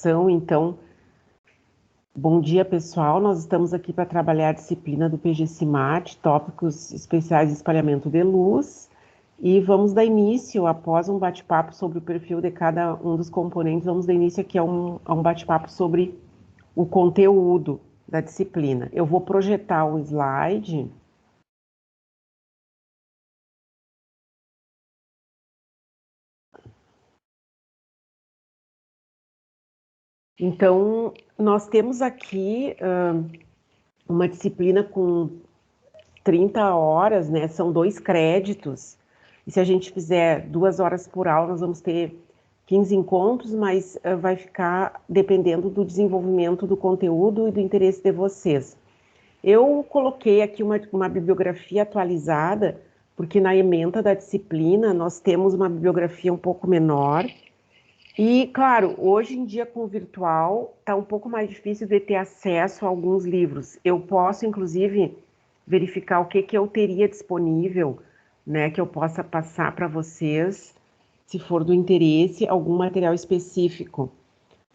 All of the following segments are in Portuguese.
gravação, então, bom dia pessoal, nós estamos aqui para trabalhar a disciplina do PG-CIMAT, tópicos especiais de espalhamento de luz, e vamos dar início, após um bate-papo sobre o perfil de cada um dos componentes, vamos dar início aqui a um bate-papo sobre o conteúdo da disciplina. Eu vou projetar o slide. Então, nós temos aqui uma disciplina com 30 horas, né? São 2 créditos. E se a gente fizer 2 horas por aula, nós vamos ter 15 encontros, mas vai ficar dependendo do desenvolvimento do conteúdo e do interesse de vocês. Eu coloquei aqui uma bibliografia atualizada, porque na ementa da disciplina nós temos uma bibliografia um pouco menor. E, claro, hoje em dia com o virtual está um pouco mais difícil de ter acesso a alguns livros. Eu posso, inclusive, verificar o que eu teria disponível, né, que eu possa passar para vocês, se for do interesse, algum material específico.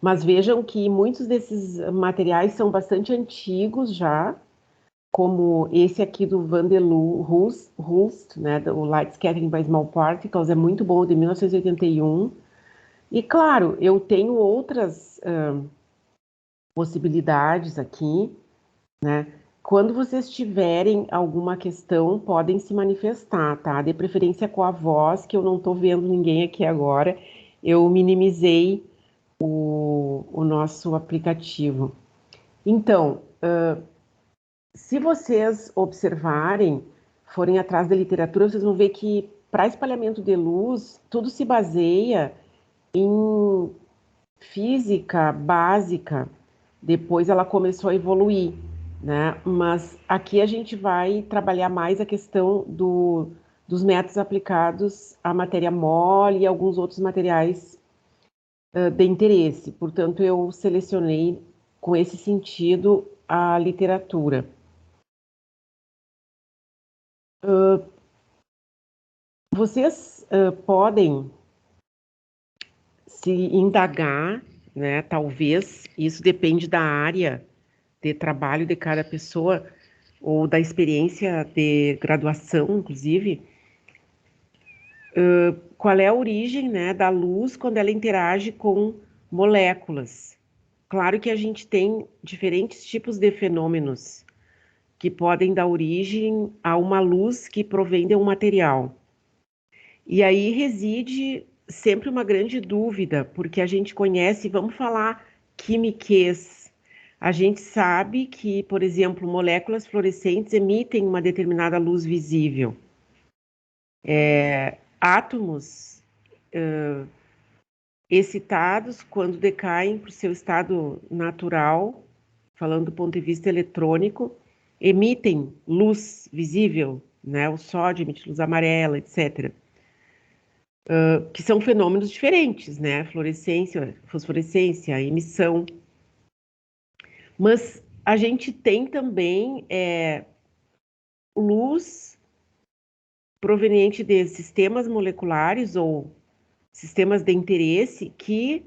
Mas vejam que muitos desses materiais são bastante antigos já, como esse aqui do Vanderloo Hulst, né, o Light Scattering by Small Particles, é muito bom, de 1981. E, claro, eu tenho outras possibilidades aqui, né? Quando vocês tiverem alguma questão, podem se manifestar, tá? De preferência com a voz, que eu não estou vendo ninguém aqui agora. Eu minimizei o nosso aplicativo. Então, se vocês observarem, forem atrás da literatura, vocês vão ver que para espalhamento de luz, tudo se baseia em física básica, depois ela começou a evoluir, né? Mas aqui a gente vai trabalhar mais a questão dos métodos aplicados à matéria mole e alguns outros materiais de interesse. Portanto, eu selecionei com esse sentido a literatura. Vocês podem se indagar, né? Talvez isso depende da área de trabalho de cada pessoa ou da experiência de graduação, inclusive, qual é a origem, né, da luz quando ela interage com moléculas. Claro que a gente tem diferentes tipos de fenômenos que podem dar origem a uma luz que provém de um material. E aí reside sempre uma grande dúvida, porque a gente conhece, vamos falar quimiquez. A gente sabe que, por exemplo, moléculas fluorescentes emitem uma determinada luz visível. Átomos excitados, quando decaem para o seu estado natural, falando do ponto de vista eletrônico, emitem luz visível, né? O sódio emite luz amarela, etc. Que são fenômenos diferentes, né? Fluorescência, fosforescência, emissão. Mas a gente tem também luz proveniente de sistemas moleculares ou sistemas de interesse que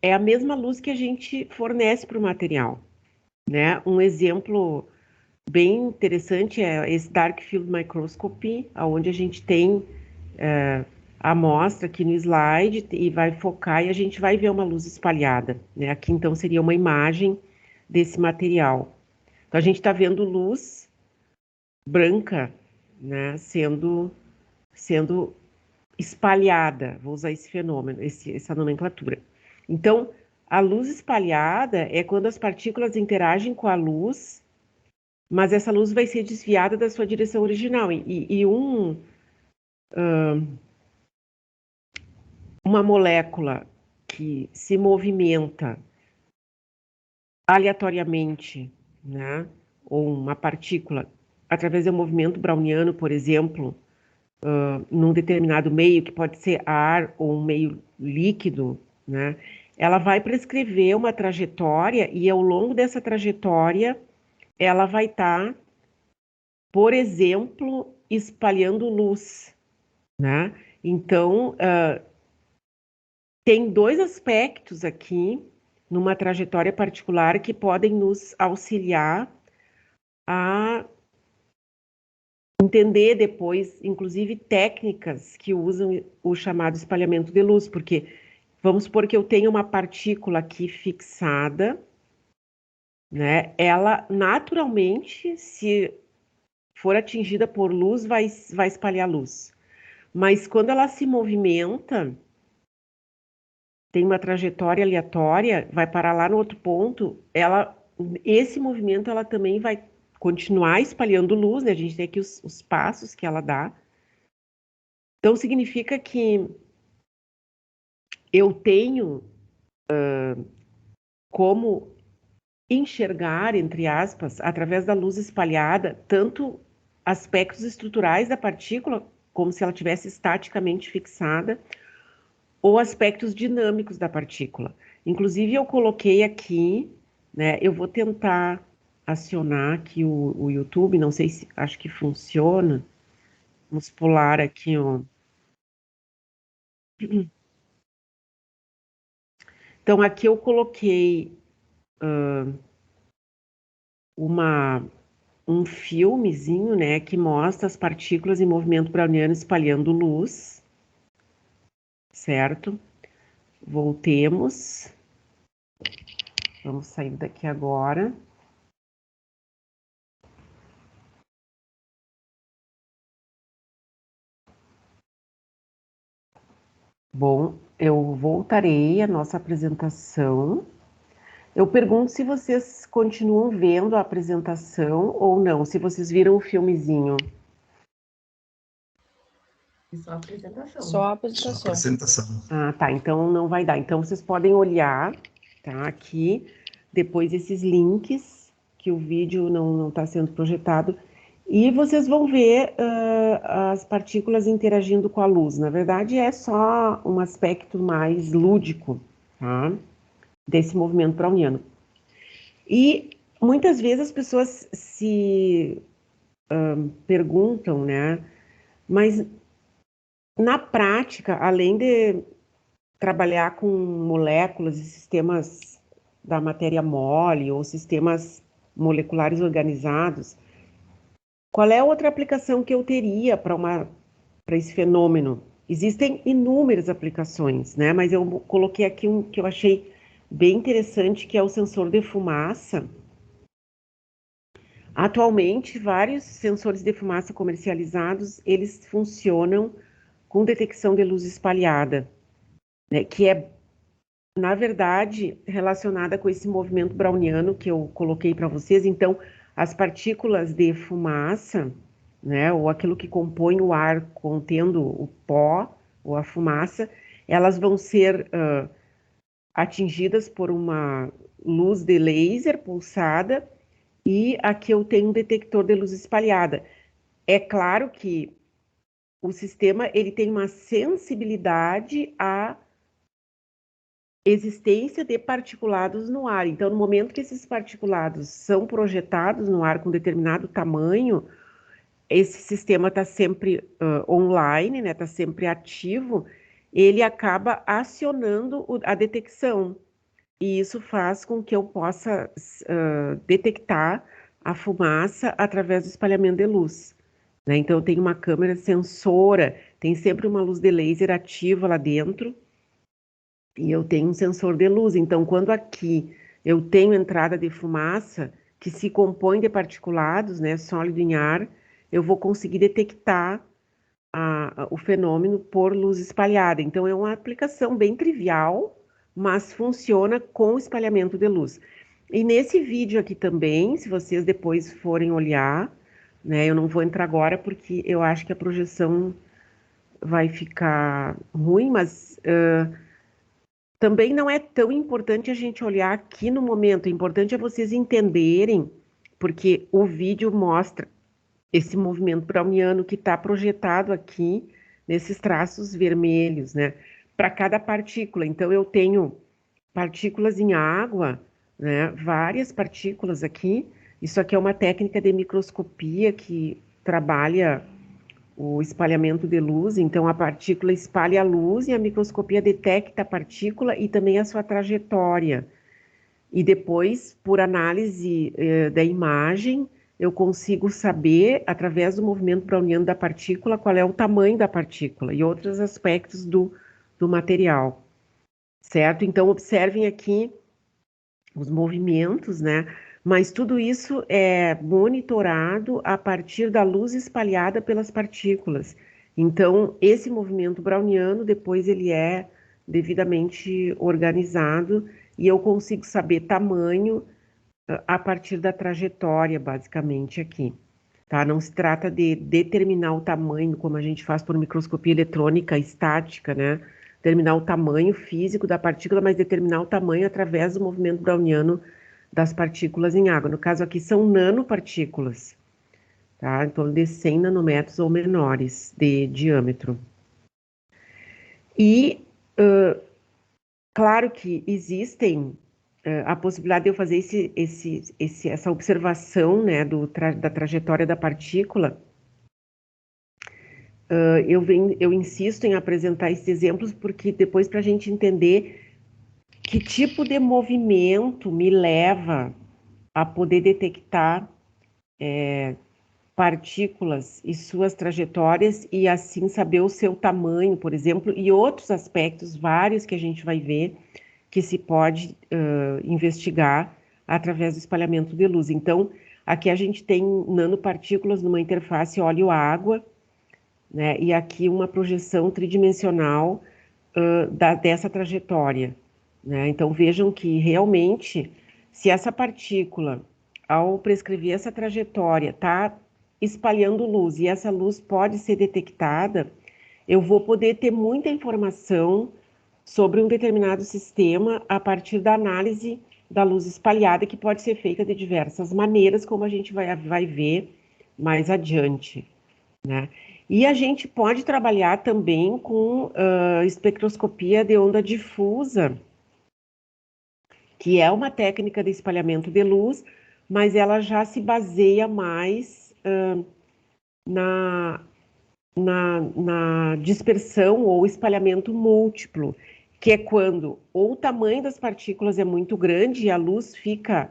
é a mesma luz que a gente fornece para o material, né? Um exemplo bem interessante é esse Dark Field Microscopy, onde a gente tem a amostra aqui no slide e vai focar e a gente vai ver uma luz espalhada, né? Aqui então seria uma imagem desse material. Então a gente está vendo luz branca, né, sendo espalhada, vou usar esse fenômeno, essa nomenclatura. Então, a luz espalhada é quando as partículas interagem com a luz, mas essa luz vai ser desviada da sua direção original. Uma molécula que se movimenta aleatoriamente, né, ou uma partícula, através do movimento browniano, por exemplo, num determinado meio, que pode ser ar ou um meio líquido, né, ela vai prescrever uma trajetória e ao longo dessa trajetória ela vai estar, por exemplo, espalhando luz, né? Então, tem dois aspectos aqui, numa trajetória particular, que podem nos auxiliar a entender depois, inclusive, técnicas que usam o chamado espalhamento de luz, porque vamos supor que eu tenho uma partícula aqui fixada, né? Ela, naturalmente, se for atingida por luz, vai espalhar luz. Mas quando ela se movimenta, tem uma trajetória aleatória, vai parar lá no outro ponto, esse movimento ela também vai continuar espalhando luz, né? A gente tem aqui os passos que ela dá. Então, significa que eu tenho como enxergar, entre aspas, através da luz espalhada, tanto aspectos estruturais da partícula, como se ela tivesse estaticamente fixada, ou aspectos dinâmicos da partícula. Inclusive, eu coloquei aqui, né? Eu vou tentar acionar aqui o YouTube, não sei se, acho que funciona. Vamos pular aqui, ó. Então, aqui eu coloquei um filmezinho, né, que mostra as partículas em movimento browniano espalhando luz, certo? Voltemos. Vamos sair daqui agora. Bom, eu voltarei à nossa apresentação. Eu pergunto se vocês continuam vendo a apresentação ou não, se vocês viram o filmezinho. Só a apresentação. Só a apresentação. Só a apresentação. Ah, tá. Então não vai dar. Então vocês podem olhar, tá? Aqui, depois esses links, que o vídeo não está sendo projetado, e vocês vão ver as partículas interagindo com a luz. Na verdade, é só um aspecto mais lúdico, tá? Desse movimento browniano. E muitas vezes as pessoas se perguntam, né? Mas na prática, além de trabalhar com moléculas e sistemas da matéria mole ou sistemas moleculares organizados, qual é a outra aplicação que eu teria para esse fenômeno? Existem inúmeras aplicações, né? Mas eu coloquei aqui um que eu achei bem interessante, que é o sensor de fumaça. Atualmente, vários sensores de fumaça comercializados, eles funcionam com detecção de luz espalhada, né, que é, na verdade, relacionada com esse movimento browniano que eu coloquei para vocês. Então, as partículas de fumaça, né, ou aquilo que compõe o ar contendo o pó ou a fumaça, elas vão ser atingidas por uma luz de laser pulsada, e aqui eu tenho um detector de luz espalhada. É claro que o sistema ele tem uma sensibilidade à existência de particulados no ar. Então, no momento que esses particulados são projetados no ar com determinado tamanho, esse sistema está sempre online, né? Está sempre ativo, ele acaba acionando a detecção. E isso faz com que eu possa detectar a fumaça através do espalhamento de luz, né? Então, eu tenho uma câmera sensora, tem sempre uma luz de laser ativa lá dentro, e eu tenho um sensor de luz. Então, quando aqui eu tenho entrada de fumaça, que se compõe de particulados, né, sólido em ar, eu vou conseguir detectar o fenômeno por luz espalhada. Então, é uma aplicação bem trivial, mas funciona com espalhamento de luz. E nesse vídeo aqui também, se vocês depois forem olhar, né, eu não vou entrar agora porque eu acho que a projeção vai ficar ruim, mas também não é tão importante a gente olhar aqui no momento. O importante é vocês entenderem, porque o vídeo mostra esse movimento browniano que está projetado aqui nesses traços vermelhos, né? Para cada partícula. Então, eu tenho partículas em água, né? Várias partículas aqui. Isso aqui é uma técnica de microscopia que trabalha o espalhamento de luz, então a partícula espalha a luz e a microscopia detecta a partícula e também a sua trajetória. E depois, por análise da imagem, eu consigo saber, através do movimento browniano da partícula, qual é o tamanho da partícula e outros aspectos do material, certo? Então, observem aqui os movimentos, né? Mas tudo isso é monitorado a partir da luz espalhada pelas partículas. Então, esse movimento browniano, depois ele é devidamente organizado e eu consigo saber tamanho a partir da trajetória, basicamente, aqui. Tá? Não se trata de determinar o tamanho, como a gente faz por microscopia eletrônica estática, né? Determinar o tamanho físico da partícula, mas determinar o tamanho através do movimento browniano das partículas em água. No caso aqui são nanopartículas, tá? Em torno de 100 nanômetros ou menores de diâmetro. E, claro que existem a possibilidade de eu fazer essa observação, né, da trajetória da partícula. Eu insisto em apresentar esses exemplos porque depois para a gente entender que tipo de movimento me leva a poder detectar partículas e suas trajetórias e assim saber o seu tamanho, por exemplo, e outros aspectos, vários que a gente vai ver que se pode investigar através do espalhamento de luz. Então, aqui a gente tem nanopartículas numa interface óleo-água, né, e aqui uma projeção tridimensional dessa trajetória, né? Então, vejam que realmente, se essa partícula, ao prescrever essa trajetória, está espalhando luz e essa luz pode ser detectada, eu vou poder ter muita informação sobre um determinado sistema a partir da análise da luz espalhada, que pode ser feita de diversas maneiras, como a gente vai ver mais adiante, né? E a gente pode trabalhar também com espectroscopia de onda difusa, que é uma técnica de espalhamento de luz, mas ela já se baseia mais na dispersão ou espalhamento múltiplo, que é quando ou o tamanho das partículas é muito grande e a luz fica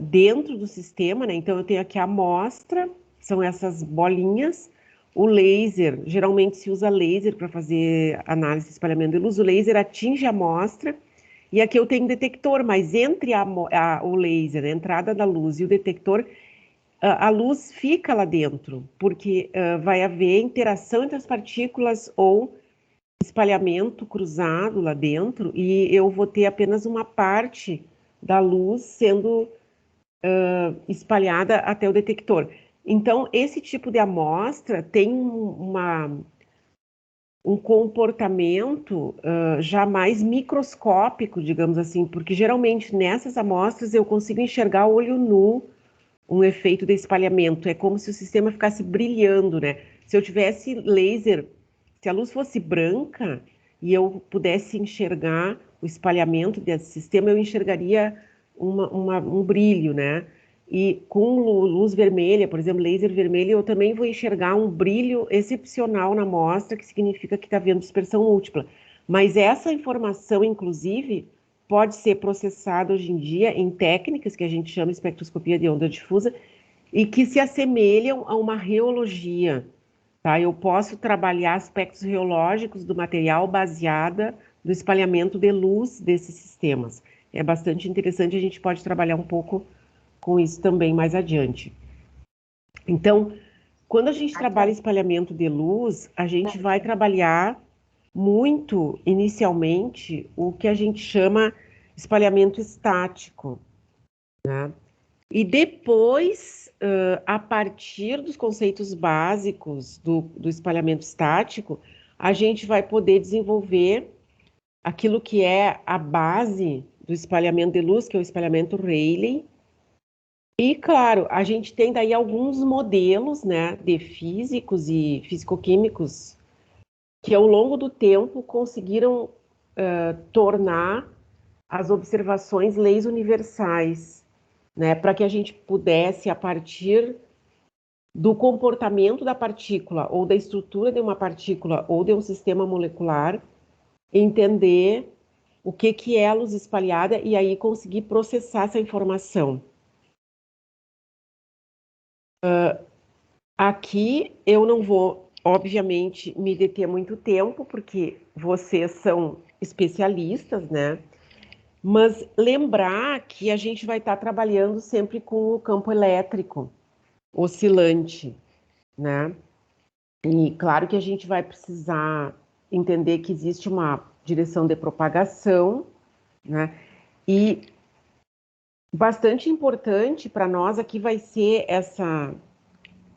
dentro do sistema, né? Então eu tenho aqui a amostra, são essas bolinhas, o laser, geralmente se usa laser para fazer análise de espalhamento de luz, o laser atinge a amostra, e aqui eu tenho um detector, mas entre o laser, a entrada da luz e o detector, a luz fica lá dentro, porque vai haver interação entre as partículas ou espalhamento cruzado lá dentro, e eu vou ter apenas uma parte da luz sendo espalhada até o detector. Então, esse tipo de amostra tem um comportamento já mais microscópico, digamos assim, porque geralmente nessas amostras eu consigo enxergar a olho nu um efeito de espalhamento. É como se o sistema ficasse brilhando, né? Se eu tivesse laser, se a luz fosse branca e eu pudesse enxergar o espalhamento desse sistema, eu enxergaria um brilho, né? E com luz vermelha, por exemplo, laser vermelho, eu também vou enxergar um brilho excepcional na amostra, que significa que está havendo dispersão múltipla. Mas essa informação, inclusive, pode ser processada hoje em dia em técnicas que a gente chama de espectroscopia de onda difusa e que se assemelham a uma reologia, tá? Eu posso trabalhar aspectos reológicos do material baseada no espalhamento de luz desses sistemas. É bastante interessante, a gente pode trabalhar um pouco com isso também mais adiante. Então, quando a gente trabalha espalhamento de luz, a gente vai trabalhar muito, inicialmente, o que a gente chama espalhamento estático, né? E depois, a partir dos conceitos básicos do espalhamento estático, a gente vai poder desenvolver aquilo que é a base do espalhamento de luz, que é o espalhamento Rayleigh. E, claro, a gente tem daí alguns modelos, né, de físicos e fisicoquímicos que, ao longo do tempo, conseguiram tornar as observações leis universais, né, para que a gente pudesse, a partir do comportamento da partícula, ou da estrutura de uma partícula, ou de um sistema molecular, entender o que é a luz espalhada e aí conseguir processar essa informação. Aqui eu não vou, obviamente, me deter muito tempo, porque vocês são especialistas, né? Mas lembrar que a gente vai estar trabalhando sempre com o campo elétrico oscilante, né? E claro que a gente vai precisar entender que existe uma direção de propagação, né? E bastante importante para nós aqui vai ser essa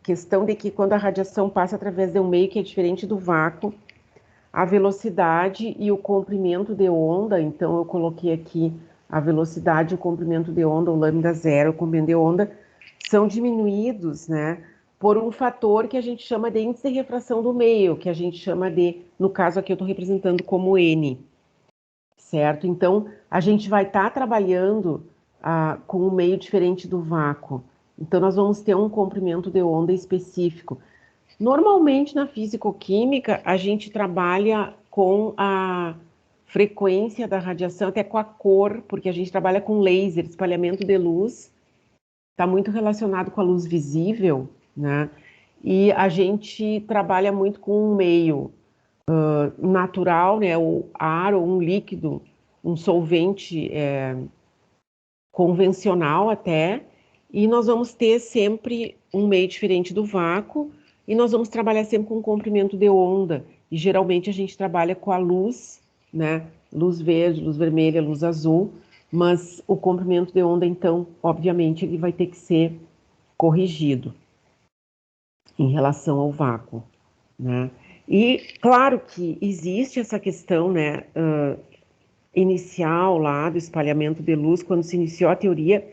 questão de que quando a radiação passa através de um meio que é diferente do vácuo, a velocidade e o comprimento de onda, então eu coloquei aqui a velocidade e o comprimento de onda, o lambda zero, o comprimento de onda, são diminuídos, né, por um fator que a gente chama de índice de refração do meio, que a gente chama de, no caso aqui eu estou representando como N, certo? Então, a gente vai estar trabalhando com um meio diferente do vácuo. Então, nós vamos ter um comprimento de onda específico. Normalmente, na físico-química, a gente trabalha com a frequência da radiação, até com a cor, porque a gente trabalha com laser, espalhamento de luz, está muito relacionado com a luz visível, né? E a gente trabalha muito com um meio natural, né? O ar ou um líquido, um solvente convencional até, e nós vamos ter sempre um meio diferente do vácuo, e nós vamos trabalhar sempre com comprimento de onda, e geralmente a gente trabalha com a luz, né? Luz verde, luz vermelha, luz azul, mas o comprimento de onda, então, obviamente, ele vai ter que ser corrigido em relação ao vácuo, né? E claro que existe essa questão, né, inicial lá do espalhamento de luz, quando se iniciou a teoria,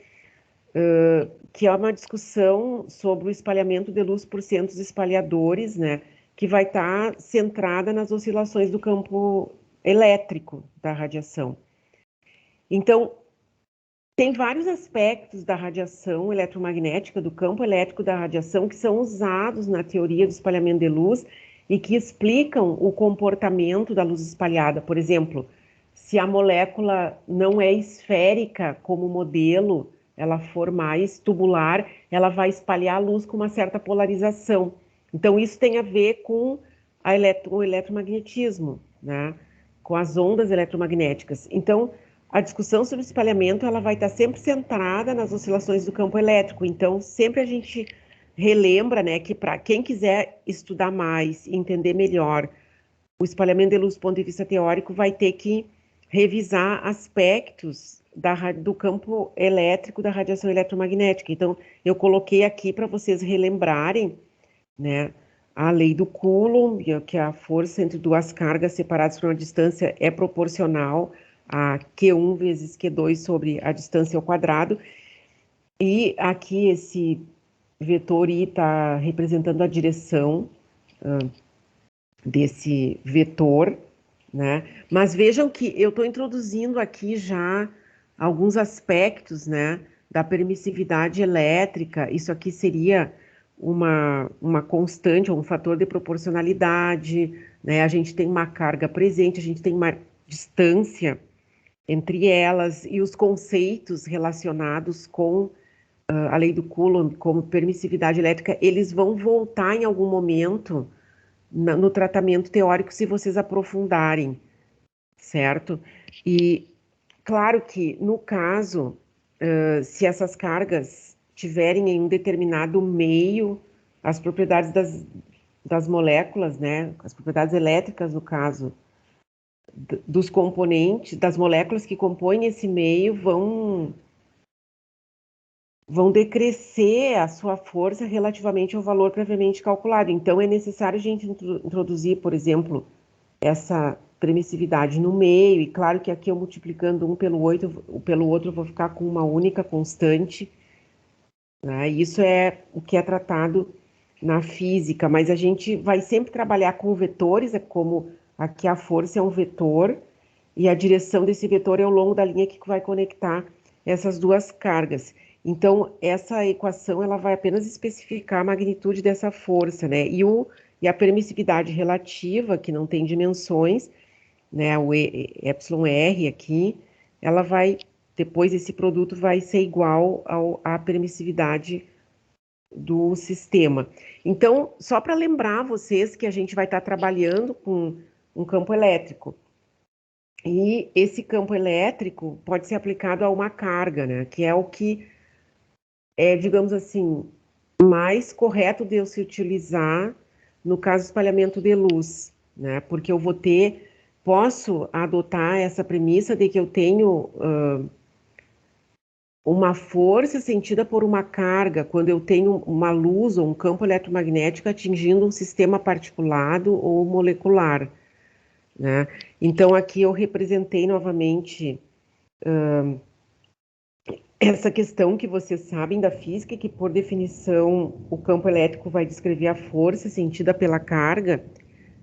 que é uma discussão sobre o espalhamento de luz por centros espalhadores, né, que vai estar centrada nas oscilações do campo elétrico da radiação. Então, tem vários aspectos da radiação eletromagnética, do campo elétrico da radiação, que são usados na teoria do espalhamento de luz e que explicam o comportamento da luz espalhada. Por exemplo, se a molécula não é esférica como modelo, ela for mais tubular, ela vai espalhar a luz com uma certa polarização. Então, isso tem a ver com o eletromagnetismo, né? Com as ondas eletromagnéticas. Então, a discussão sobre espalhamento ela vai estar sempre centrada nas oscilações do campo elétrico. Então, sempre a gente relembra, né, que para quem quiser estudar mais e entender melhor o espalhamento de luz do ponto de vista teórico, vai ter que revisar aspectos do campo elétrico da radiação eletromagnética. Então, eu coloquei aqui para vocês relembrarem, né, a lei do Coulomb, que a força entre duas cargas separadas por uma distância é proporcional a Q1 vezes Q2 sobre a distância ao quadrado. E aqui esse vetor I está representando a direção desse vetor, né? Mas vejam que eu estou introduzindo aqui já alguns aspectos, né, da permissividade elétrica. Isso aqui seria uma constante, um fator de proporcionalidade, né? A gente tem uma carga presente, a gente tem uma distância entre elas e os conceitos relacionados com a lei do Coulomb, como permissividade elétrica, eles vão voltar em algum momento no tratamento teórico se vocês aprofundarem, certo? E claro que no caso, se essas cargas tiverem em um determinado meio, as propriedades das moléculas, né, as propriedades elétricas no caso, dos componentes, das moléculas que compõem esse meio vão decrescer a sua força relativamente ao valor previamente calculado. Então, é necessário a gente introduzir, por exemplo, essa permissividade no meio, e claro que aqui eu multiplicando um pelo outro eu vou ficar com uma única constante, né? Isso é o que é tratado na física, mas a gente vai sempre trabalhar com vetores, é como aqui a força é um vetor, e a direção desse vetor é ao longo da linha que vai conectar essas duas cargas. Então, essa equação ela vai apenas especificar a magnitude dessa força, né? E a permissividade relativa, que não tem dimensões, né? O εr aqui, ela vai, depois esse produto vai ser igual à permissividade do sistema. Então, só para lembrar vocês que a gente vai estar trabalhando com um campo elétrico. E esse campo elétrico pode ser aplicado a uma carga, né? Que é o que é, digamos assim, mais correto de eu se utilizar no caso do espalhamento de luz, né? Porque eu posso adotar essa premissa de que eu tenho uma força sentida por uma carga quando eu tenho uma luz ou um campo eletromagnético atingindo um sistema particulado ou molecular, né? Então aqui eu representei novamente essa questão que vocês sabem da física, que por definição o campo elétrico vai descrever a força sentida pela carga,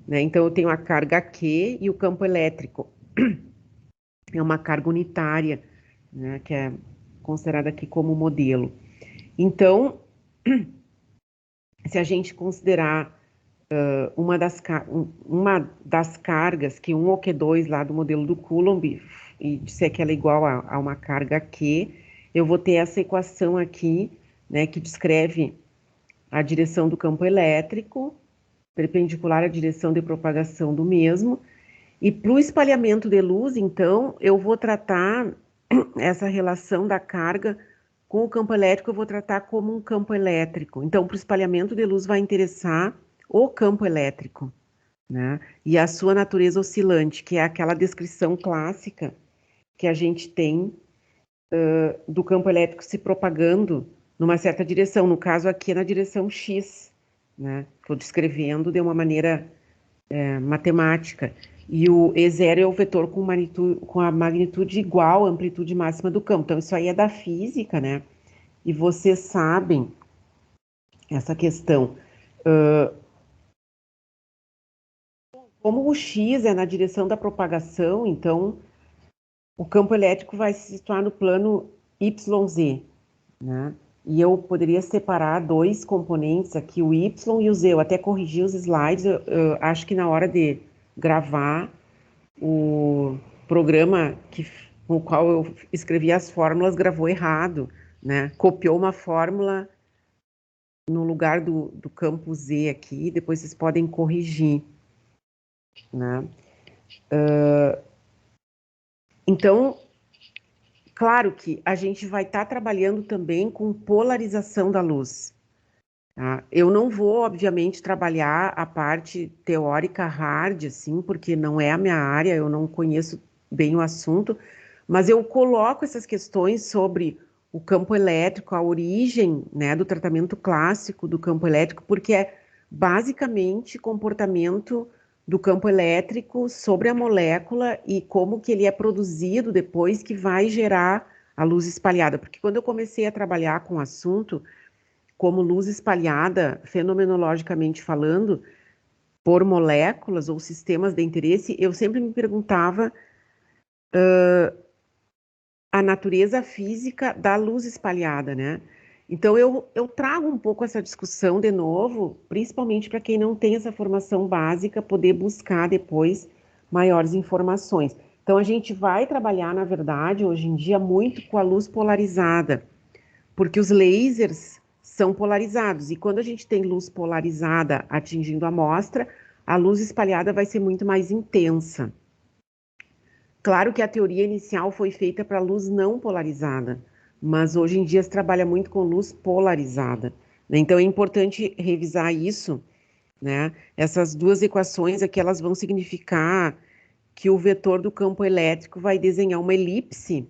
né? Então eu tenho a carga Q e o campo elétrico é uma carga unitária, né? Que é considerada aqui como modelo. Então, se a gente considerar uma das cargas, Q1 ou Q2 lá do modelo do Coulomb, e disser que ela é igual a uma carga Q, eu vou ter essa equação aqui, né, que descreve a direção do campo elétrico, perpendicular à direção de propagação do mesmo, e para o espalhamento de luz, então, eu vou tratar essa relação da carga com o campo elétrico, eu vou tratar como um campo elétrico. Então, para o espalhamento de luz vai interessar o campo elétrico, né? E a sua natureza oscilante, que é aquela descrição clássica que a gente tem do campo elétrico se propagando numa certa direção, no caso aqui é na direção X, né? Estou descrevendo de uma maneira matemática. E o E0 é o vetor com a magnitude igual à amplitude máxima do campo. Então, isso aí é da física, né? E vocês sabem essa questão. Como o X é na direção da propagação, então o campo elétrico vai se situar no plano YZ, né? E eu poderia separar dois componentes aqui, o Y e o Z. Eu até corrigi os slides, eu acho que na hora de gravar o programa com o qual eu escrevi as fórmulas gravou errado, né? Copiou uma fórmula no lugar do campo Z aqui, depois vocês podem corrigir, né? Então, claro que a gente vai estar trabalhando também com polarização da luz. Tá? Eu não vou, obviamente, trabalhar a parte teórica hard, assim, porque não é a minha área, eu não conheço bem o assunto, mas eu coloco essas questões sobre o campo elétrico, a origem, né, do tratamento clássico do campo elétrico, porque é basicamente comportamento do campo elétrico sobre a molécula e como que ele é produzido depois que vai gerar a luz espalhada. Porque quando eu comecei a trabalhar com o assunto, como luz espalhada, fenomenologicamente falando, por moléculas ou sistemas de interesse, eu sempre me perguntava a natureza física da luz espalhada, né? Então, eu trago um pouco essa discussão de novo, principalmente para quem não tem essa formação básica, poder buscar depois maiores informações. Então, a gente vai trabalhar, na verdade, hoje em dia, muito com a luz polarizada, porque os lasers são polarizados, e quando a gente tem luz polarizada atingindo a amostra, a luz espalhada vai ser muito mais intensa. Claro que a teoria inicial foi feita para luz não polarizada, mas hoje em dia se trabalha muito com luz polarizada, né? Então é importante revisar isso, né? Essas duas equações aqui, elas vão significar que o vetor do campo elétrico vai desenhar uma elipse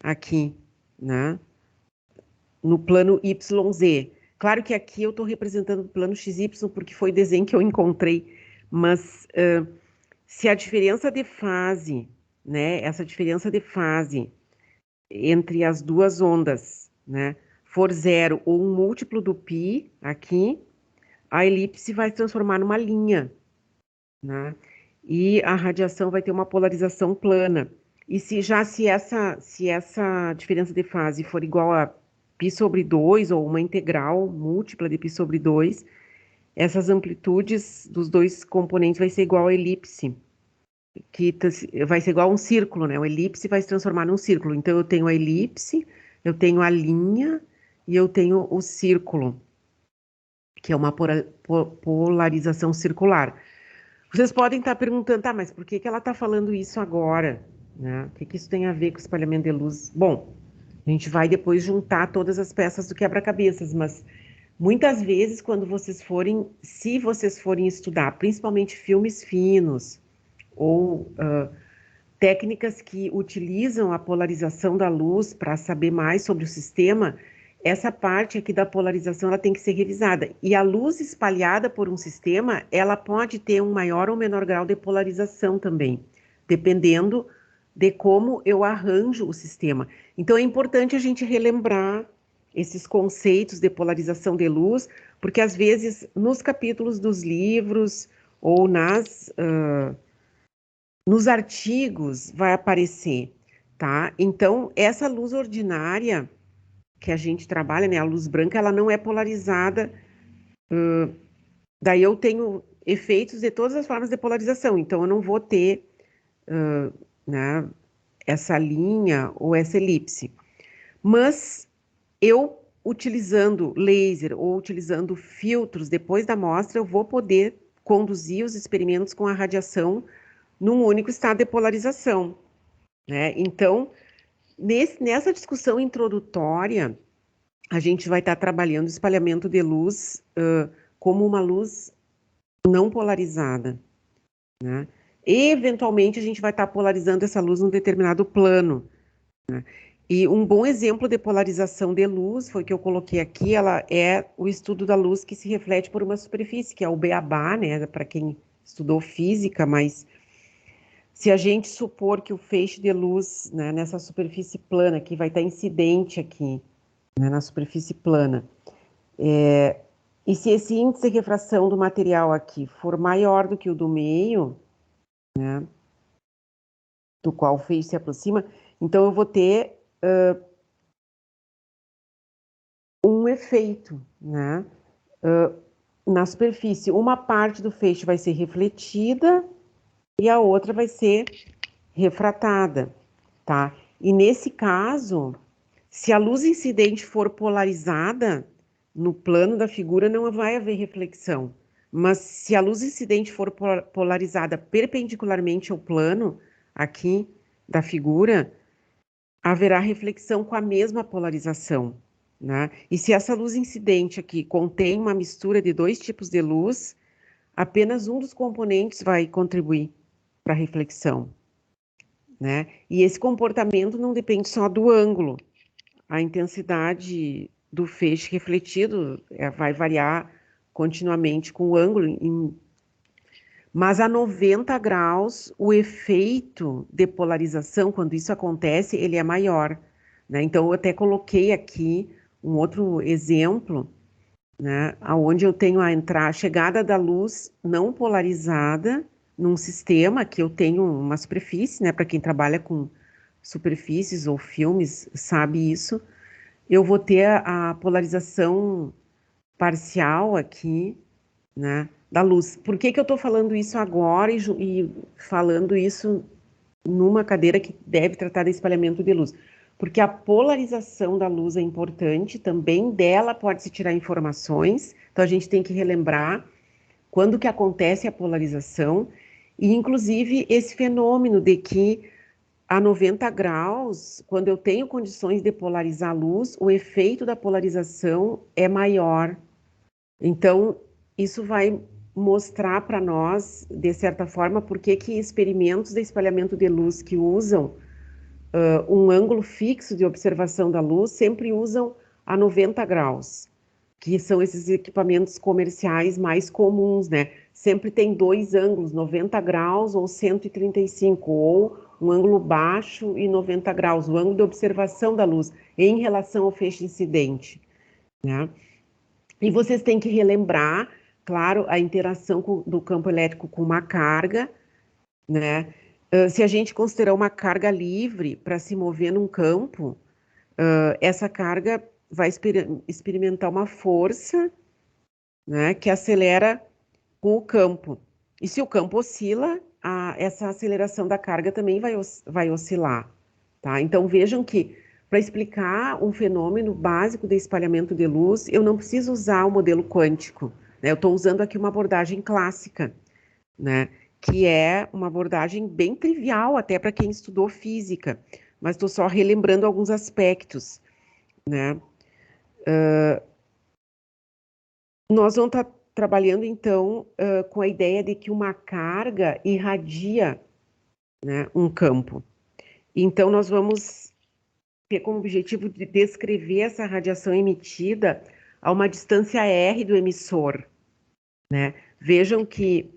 aqui, né? No plano YZ. Claro que aqui eu estou representando o plano XY porque foi o desenho que eu encontrei, mas se a diferença de fase, né, essa diferença de fase entre as duas ondas, né, for zero ou um múltiplo do π aqui, a elipse vai se transformar numa linha, né, e a radiação vai ter uma polarização plana. E se essa diferença de fase for igual a π sobre 2 ou uma integral múltipla de π sobre 2, essas amplitudes dos dois componentes vai ser igual a elipse, que vai ser igual a um círculo, né? O elipse vai se transformar num círculo. Então, eu tenho a elipse, eu tenho a linha e eu tenho o círculo, que é uma polarização circular. Vocês podem estar perguntando, tá, mas por que ela está falando isso agora? Né? O que isso tem a ver com o espalhamento de luz? Bom, a gente vai depois juntar todas as peças do quebra-cabeças, mas muitas vezes, se vocês forem estudar, principalmente filmes finos, ou técnicas que utilizam a polarização da luz para saber mais sobre o sistema, essa parte aqui da polarização ela tem que ser revisada. E a luz espalhada por um sistema, ela pode ter um maior ou menor grau de polarização também, dependendo de como eu arranjo o sistema. Então é importante a gente relembrar esses conceitos de polarização de luz, porque às vezes nos capítulos dos livros ou nos artigos vai aparecer, tá? Então, essa luz ordinária que a gente trabalha, né, a luz branca, ela não é polarizada, daí eu tenho efeitos de todas as formas de polarização, então eu não vou ter, né, essa linha ou essa elipse. Mas eu, utilizando laser ou utilizando filtros depois da amostra, eu vou poder conduzir os experimentos com a radiação num único estado de polarização, né? Então, nessa discussão introdutória, a gente vai estar trabalhando o espalhamento de luz como uma luz não polarizada, né? E, eventualmente, a gente vai estar polarizando essa luz num determinado plano, né? E um bom exemplo de polarização de luz foi que eu coloquei aqui, ela é o estudo da luz que se reflete por uma superfície, que é o beabá, né? Para quem estudou física, mas se a gente supor que o feixe de luz, né, nessa superfície plana, que vai estar incidente aqui, né, na superfície plana, e se esse índice de refração do material aqui for maior do que o do meio, né, do qual o feixe se aproxima, então eu vou ter um efeito, né, na superfície. Uma parte do feixe vai ser refletida e a outra vai ser refratada, tá? E nesse caso, se a luz incidente for polarizada, no plano da figura não vai haver reflexão. Mas se a luz incidente for polarizada perpendicularmente ao plano, aqui da figura, haverá reflexão com a mesma polarização, né? E se essa luz incidente aqui contém uma mistura de dois tipos de luz, apenas um dos componentes vai contribuir para a reflexão, né? E esse comportamento não depende só do ângulo. A intensidade do feixe refletido vai variar continuamente com o ângulo, mas a 90 graus, o efeito de polarização, quando isso acontece, ele é maior, né? Então, eu até coloquei aqui um outro exemplo, né, onde eu tenho a chegada da luz não polarizada num sistema que eu tenho uma superfície, né? Para quem trabalha com superfícies ou filmes sabe isso. Eu vou ter a polarização parcial aqui, né, da luz. Por que eu estou falando isso agora e falando isso numa cadeira que deve tratar de espalhamento de luz? Porque a polarização da luz é importante, também dela pode-se tirar informações, então a gente tem que relembrar quando que acontece a polarização, e inclusive esse fenômeno de que a 90 graus, quando eu tenho condições de polarizar a luz, o efeito da polarização é maior. Então, isso vai mostrar para nós, de certa forma, por que experimentos de espalhamento de luz que usam um ângulo fixo de observação da luz sempre usam a 90 graus, que são esses equipamentos comerciais mais comuns, né? Sempre tem dois ângulos, 90 graus ou 135, ou um ângulo baixo e 90 graus, o ângulo de observação da luz em relação ao feixe incidente, né? E vocês têm que relembrar, claro, a interação do campo elétrico com uma carga, né? Se a gente considerar uma carga livre para se mover num campo, essa carga vai experimentar uma força, né, que acelera com o campo. E se o campo oscila, essa aceleração da carga também vai oscilar, tá? Então vejam que para explicar um fenômeno básico de espalhamento de luz, eu não preciso usar o modelo quântico, né? Eu estou usando aqui uma abordagem clássica, né? Que é uma abordagem bem trivial até para quem estudou física, mas estou só relembrando alguns aspectos, né? Nós vamos estar trabalhando, então, com a ideia de que uma carga irradia, né, um campo. Então, nós vamos ter como objetivo de descrever essa radiação emitida a uma distância r do emissor, né? Vejam que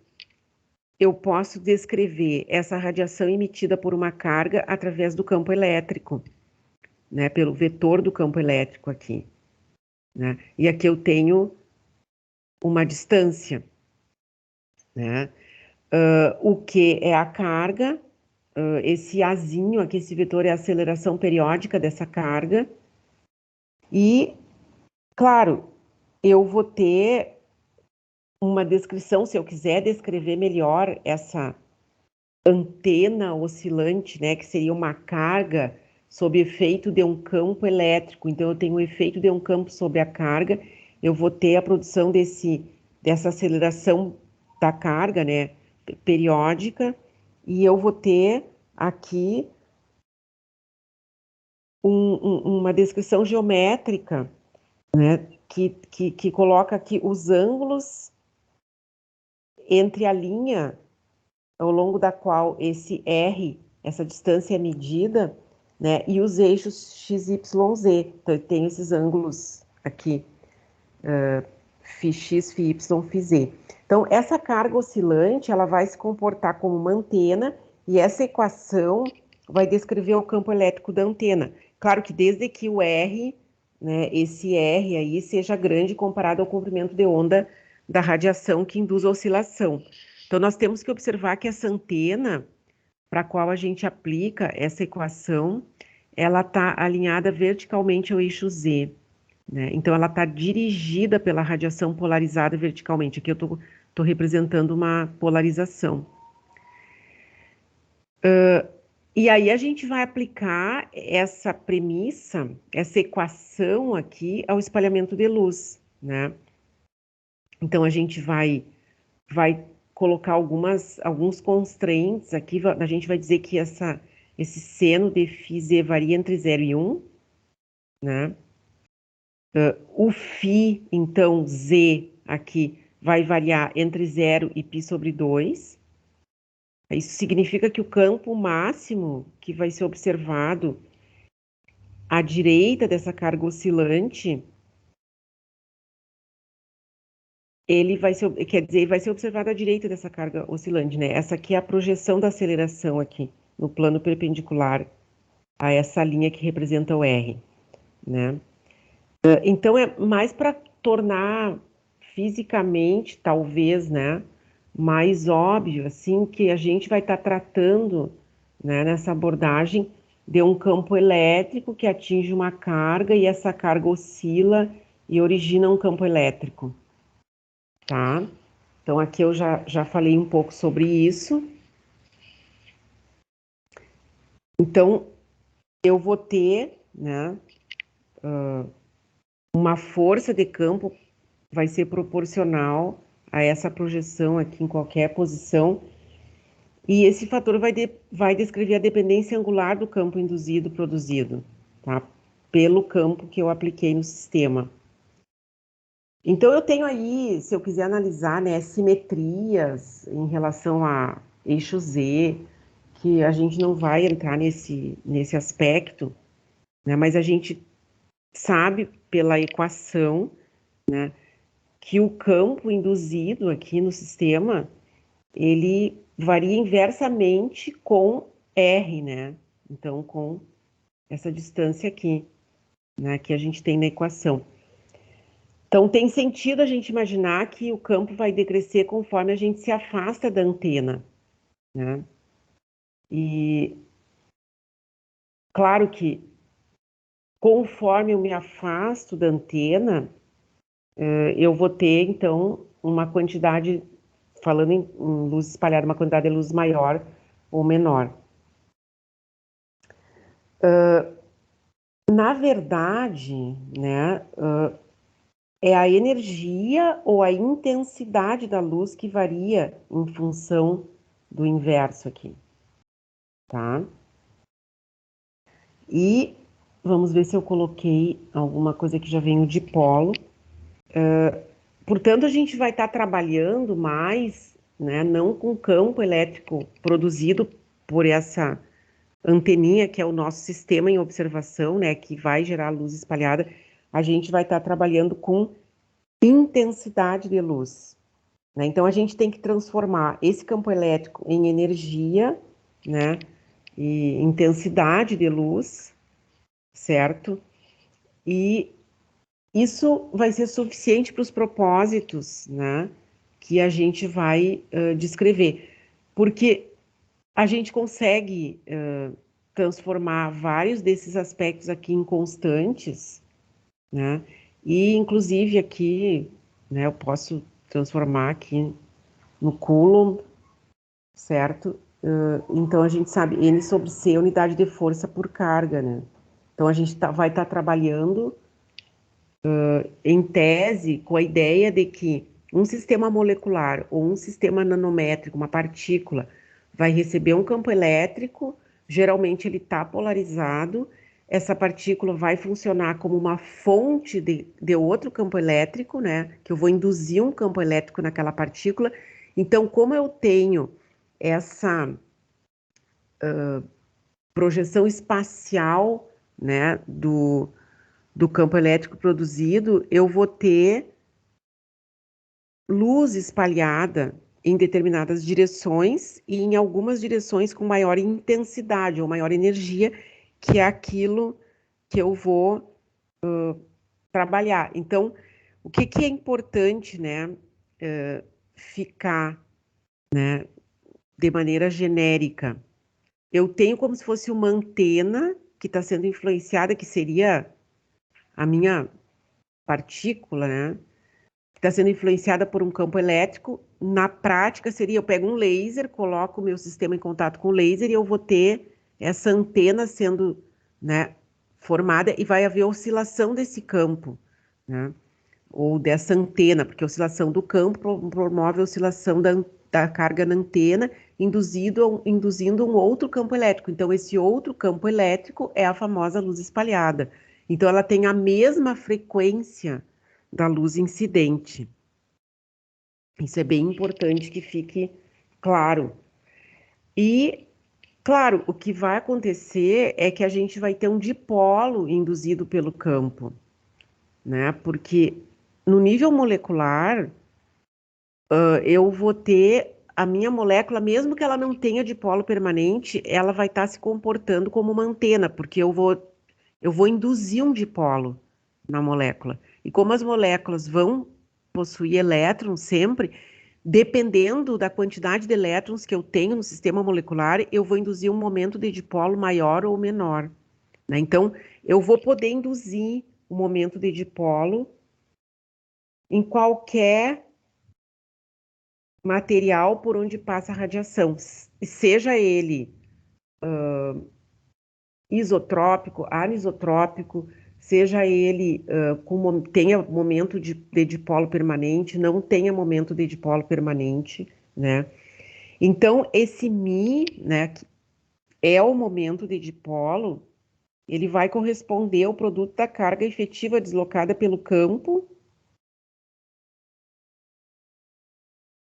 eu posso descrever essa radiação emitida por uma carga através do campo elétrico, né? Pelo vetor do campo elétrico aqui, né? E aqui eu tenho uma distância, né? O que é a carga, esse Azinho aqui, esse vetor é a aceleração periódica dessa carga. E, claro, eu vou ter uma descrição, se eu quiser descrever melhor essa antena oscilante, né, que seria uma carga sob efeito de um campo elétrico. Então, eu tenho o efeito de um campo sobre a carga, eu vou ter a produção dessa aceleração da carga, né, periódica, e eu vou ter aqui uma descrição geométrica, né, que coloca aqui os ângulos entre a linha ao longo da qual esse R, essa distância é medida, né, e os eixos x, y, z. Então, eu tenho esses ângulos aqui, φx, φy, φz. Então, essa carga oscilante, ela vai se comportar como uma antena, e essa equação vai descrever o campo elétrico da antena. Claro que desde que o R, né, esse R aí, seja grande comparado ao comprimento de onda da radiação que induz a oscilação. Então, nós temos que observar que essa antena, para a qual a gente aplica essa equação, ela está alinhada verticalmente ao eixo Z, né? Então, ela está dirigida pela radiação polarizada verticalmente. Aqui eu estou representando uma polarização. E aí a gente vai aplicar essa premissa, essa equação aqui ao espalhamento de luz, né? Então, a gente vai colocar alguns constraints aqui, a gente vai dizer que esse seno de φz varia entre 0 e 1, né? O φ, então, z aqui, vai variar entre 0 e π sobre 2. Isso significa que o campo máximo que vai ser observado à direita dessa carga oscilante, quer dizer, vai ser observado à direita dessa carga oscilante, né? Essa aqui é a projeção da aceleração aqui, no plano perpendicular a essa linha que representa o R, né? Então, é mais para tornar fisicamente, talvez, né, mais óbvio, assim, que a gente vai estar tratando, né, nessa abordagem de um campo elétrico que atinge uma carga e essa carga oscila e origina um campo elétrico, tá? Então, aqui eu já falei um pouco sobre isso. Então, eu vou ter, né, uma força de campo vai ser proporcional a essa projeção aqui em qualquer posição, e esse fator vai descrever a dependência angular do campo induzido produzido, tá? Pelo campo que eu apliquei no sistema. Então, eu tenho aí, se eu quiser analisar, né, simetrias em relação a eixo Z, que a gente não vai entrar nesse aspecto, né, mas a gente sabe pela equação, né, que o campo induzido aqui no sistema, ele varia inversamente com R, né? Então, com essa distância aqui, né, que a gente tem na equação. Então, tem sentido a gente imaginar que o campo vai decrescer conforme a gente se afasta da antena, né? E claro que conforme eu me afasto da antena, eu vou ter, então, uma quantidade, falando em luz espalhada, uma quantidade de luz maior ou menor. Na verdade, né, é a energia ou a intensidade da luz que varia em função do inverso aqui, tá? E vamos ver se eu coloquei alguma coisa que já vem o dipolo. Portanto, a gente vai estar trabalhando mais, né, não com campo elétrico produzido por essa anteninha, que é o nosso sistema em observação, né, que vai gerar luz espalhada. A gente vai estar trabalhando com intensidade de luz, né? Então, a gente tem que transformar esse campo elétrico em energia, né, e intensidade de luz, certo? E isso vai ser suficiente para os propósitos, né, que a gente vai descrever, porque a gente consegue transformar vários desses aspectos aqui em constantes, né, e inclusive aqui, né, eu posso transformar aqui no Coulomb, certo? Então a gente sabe N sobre C, unidade de força por carga, né? Então a gente vai estar trabalhando em tese, com a ideia de que um sistema molecular ou um sistema nanométrico, uma partícula, vai receber um campo elétrico, geralmente ele está polarizado, essa partícula vai funcionar como uma fonte de outro campo elétrico, né? Que eu vou induzir um campo elétrico naquela partícula. Então, como eu tenho essa projeção espacial, né, do campo elétrico produzido, eu vou ter luz espalhada em determinadas direções e em algumas direções com maior intensidade ou maior energia, que é aquilo que eu vou trabalhar. Então, o que é importante, né, ficar, né, de maneira genérica? Eu tenho como se fosse uma antena que está sendo influenciada, que seria a minha partícula, né? Que está sendo influenciada por um campo elétrico. Na prática, seria eu pego um laser, coloco o meu sistema em contato com o laser e eu vou ter essa antena sendo, né, formada e vai haver oscilação desse campo, né? Ou dessa antena, porque a oscilação do campo promove a oscilação da carga na antena, induzindo um outro campo elétrico. Então, esse outro campo elétrico é a famosa luz espalhada. Então, ela tem a mesma frequência da luz incidente. Isso é bem importante que fique claro. E, claro, o que vai acontecer é que a gente vai ter um dipolo induzido pelo campo, né? Porque no nível molecular, eu vou ter a minha molécula, mesmo que ela não tenha dipolo permanente, ela vai estar se comportando como uma antena, porque eu vou induzir um dipolo na molécula. E como as moléculas vão possuir elétrons sempre, dependendo da quantidade de elétrons que eu tenho no sistema molecular, eu vou induzir um momento de dipolo maior ou menor, né? Então, eu vou poder induzir o momento de dipolo em qualquer material por onde passa a radiação, seja ele isotrópico, anisotrópico, seja ele tenha momento de dipolo permanente, não tenha momento de dipolo permanente, né? Então, esse Mi, né, que é o momento de dipolo, ele vai corresponder ao produto da carga efetiva deslocada pelo campo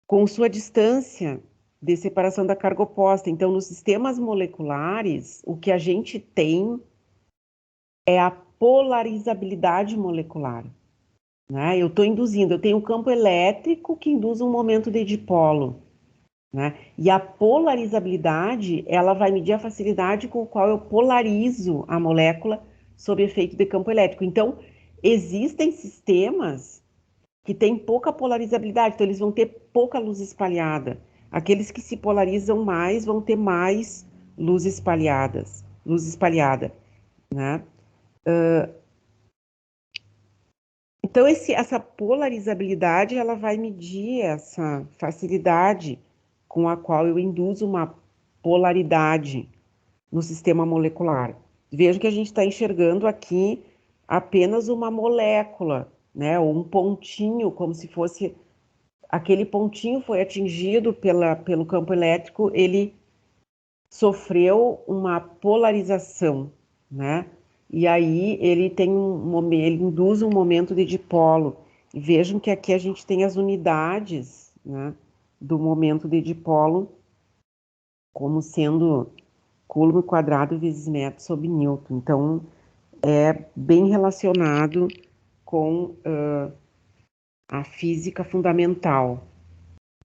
com sua distância de separação da carga oposta. Então, nos sistemas moleculares, o que a gente tem é a polarizabilidade molecular, né? Eu estou induzindo, eu tenho um campo elétrico que induz um momento de dipolo, né? E a polarizabilidade, ela vai medir a facilidade com a qual eu polarizo a molécula sob efeito de campo elétrico. Então, existem sistemas que têm pouca polarizabilidade, então eles vão ter pouca luz espalhada. Aqueles que se polarizam mais vão ter mais luz espalhada, né? Então, essa polarizabilidade, ela vai medir essa facilidade com a qual eu induzo uma polaridade no sistema molecular. Veja que a gente está enxergando aqui apenas uma molécula, né? Ou um pontinho, como se fosse aquele pontinho foi atingido pelo campo elétrico, ele sofreu uma polarização, né? E aí ele tem ele induz um momento de dipolo. E vejam que aqui a gente tem as unidades, né, do momento de dipolo como sendo Coulomb quadrado vezes metro sobre Newton. Então, é bem relacionado com a física fundamental,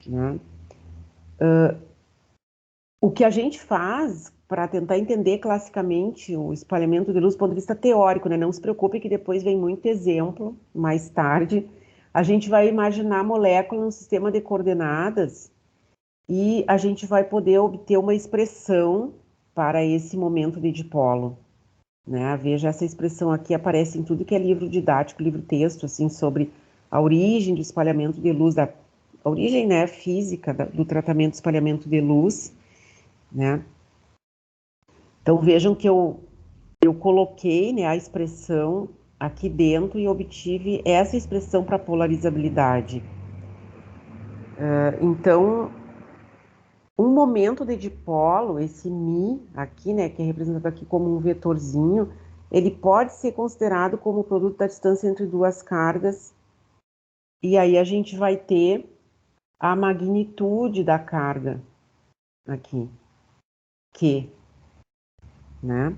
né? O que a gente faz para tentar entender classicamente o espalhamento de luz do ponto de vista teórico, né? Não se preocupe que depois vem muito exemplo, mais tarde. A gente vai imaginar a molécula no sistema de coordenadas e a gente vai poder obter uma expressão para esse momento de dipolo, né? Veja, essa expressão aqui aparece em tudo que é livro didático, livro-texto, assim, sobre a origem do espalhamento de luz, a origem, né, física do tratamento do espalhamento de luz, né? Então vejam que eu coloquei, né, a expressão aqui dentro e obtive essa expressão para polarizabilidade. Então, um momento de dipolo, esse μ aqui, né, que é representado aqui como um vetorzinho, ele pode ser considerado como o produto da distância entre duas cargas, e aí a gente vai ter a magnitude da carga aqui, Q, né?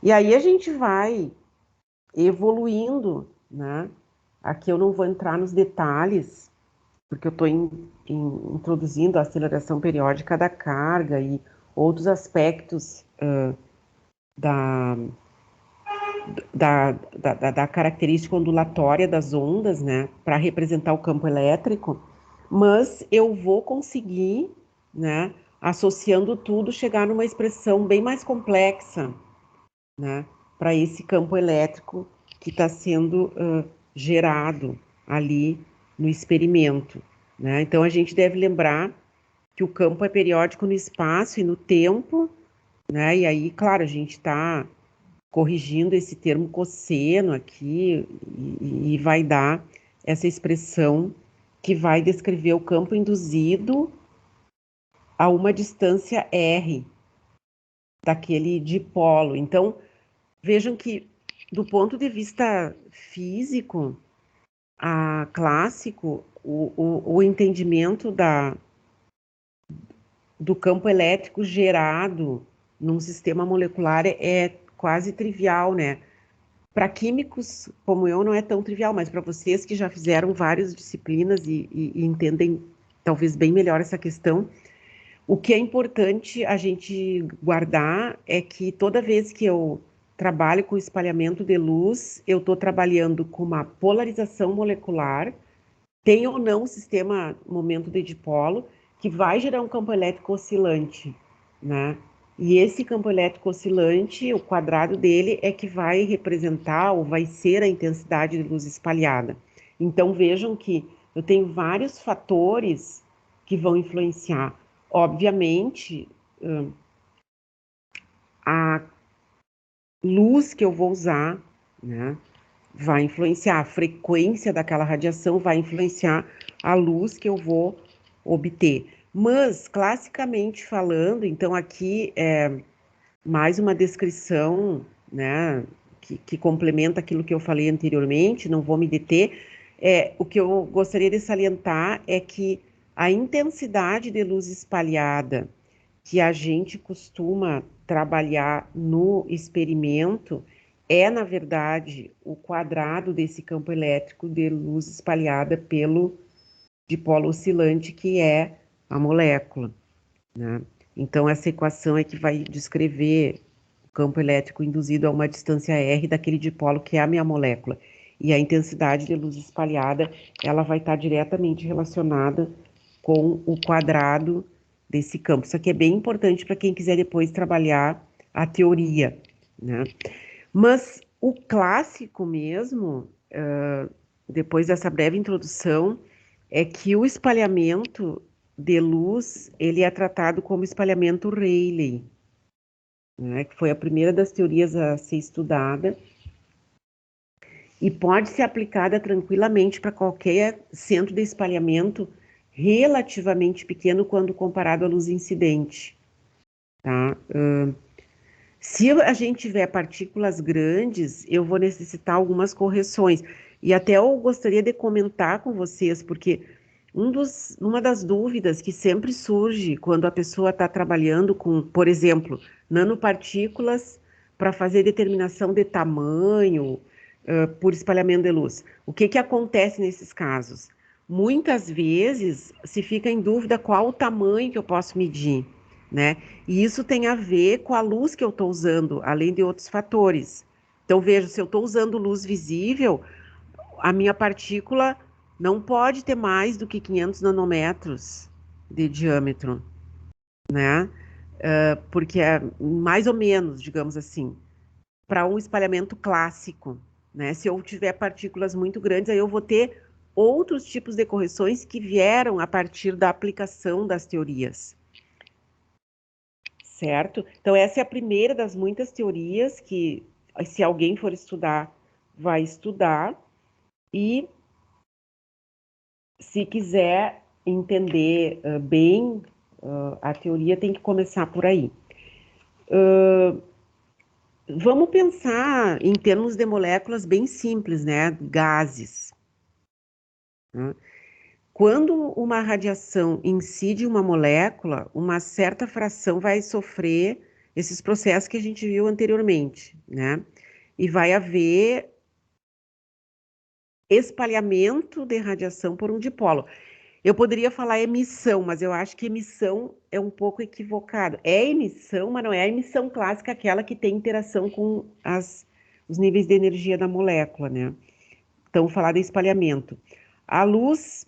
E aí a gente vai evoluindo, né? Aqui eu não vou entrar nos detalhes, porque eu estou introduzindo a aceleração periódica da carga e outros aspectos da, da característica ondulatória das ondas, né, para representar o campo elétrico, mas eu vou conseguir, né, associando tudo, chegar numa expressão bem mais complexa, né, para esse campo elétrico que está sendo gerado ali no experimento, né? Então a gente deve lembrar que o campo é periódico no espaço e no tempo, né? E aí, claro, a gente está corrigindo esse termo cosseno aqui e vai dar essa expressão que vai descrever o campo induzido a uma distância r daquele dipolo. Então, vejam que, do ponto de vista físico, clássico, o entendimento do campo elétrico gerado num sistema molecular é quase trivial, né? Para químicos como eu não é tão trivial, mas para vocês que já fizeram várias disciplinas e entendem talvez bem melhor essa questão, o que é importante a gente guardar é que toda vez que eu trabalho com espalhamento de luz, eu estou trabalhando com uma polarização molecular, tem ou não um sistema momento de dipolo, que vai gerar um campo elétrico oscilante, né? E esse campo elétrico oscilante, o quadrado dele é que vai representar ou vai ser a intensidade de luz espalhada. Então vejam que eu tenho vários fatores que vão influenciar. Obviamente, a luz que eu vou usar, né, vai influenciar, a frequência daquela radiação vai influenciar a luz que eu vou obter. Mas, classicamente falando, então aqui é mais uma descrição, né, que complementa aquilo que eu falei anteriormente, não vou me deter. O que eu gostaria de salientar é que a intensidade de luz espalhada que a gente costuma trabalhar no experimento é, na verdade, o quadrado desse campo elétrico de luz espalhada pelo dipolo oscilante, que é a molécula, né? Então, essa equação é que vai descrever o campo elétrico induzido a uma distância r daquele dipolo que é a minha molécula. E a intensidade de luz espalhada, ela vai estar diretamente relacionada com o quadrado desse campo. Isso aqui é bem importante para quem quiser depois trabalhar a teoria, né? Mas O clássico mesmo, depois dessa breve introdução, é que o espalhamento de luz, ele é tratado como espalhamento Rayleigh, né, que foi a primeira das teorias a ser estudada, e pode ser aplicada tranquilamente para qualquer centro de espalhamento relativamente pequeno quando comparado à luz incidente, tá? Se a gente tiver partículas grandes, eu vou necessitar algumas correções. E até eu gostaria de comentar com vocês, porque uma das dúvidas que sempre surge quando a pessoa está trabalhando com, por exemplo, nanopartículas para fazer determinação de tamanho, por espalhamento de luz. O que acontece nesses casos? Muitas vezes se fica em dúvida qual o tamanho que eu posso medir, né? E isso tem a ver com a luz que eu estou usando, além de outros fatores. Então, veja, se eu estou usando luz visível, a minha partícula não pode ter mais do que 500 nanômetros de diâmetro, né? Porque é mais ou menos, digamos assim, para um espalhamento clássico, né? Se eu tiver partículas muito grandes, aí eu vou ter outros tipos de correções que vieram a partir da aplicação das teorias. Certo? Então, essa é a primeira das muitas teorias que, se alguém for estudar, vai estudar. E, se quiser entender bem a teoria, tem que começar por aí. Vamos pensar em termos de moléculas bem simples, né? Gases. Né? Quando uma radiação incide uma molécula, uma certa fração vai sofrer esses processos que a gente viu anteriormente, né? E vai haver espalhamento de radiação por um dipolo. Eu poderia falar emissão, mas eu acho que emissão é um pouco equivocado. É emissão, mas não é a emissão clássica, aquela que tem interação com os níveis de energia da molécula, né? Então, falar de espalhamento. A luz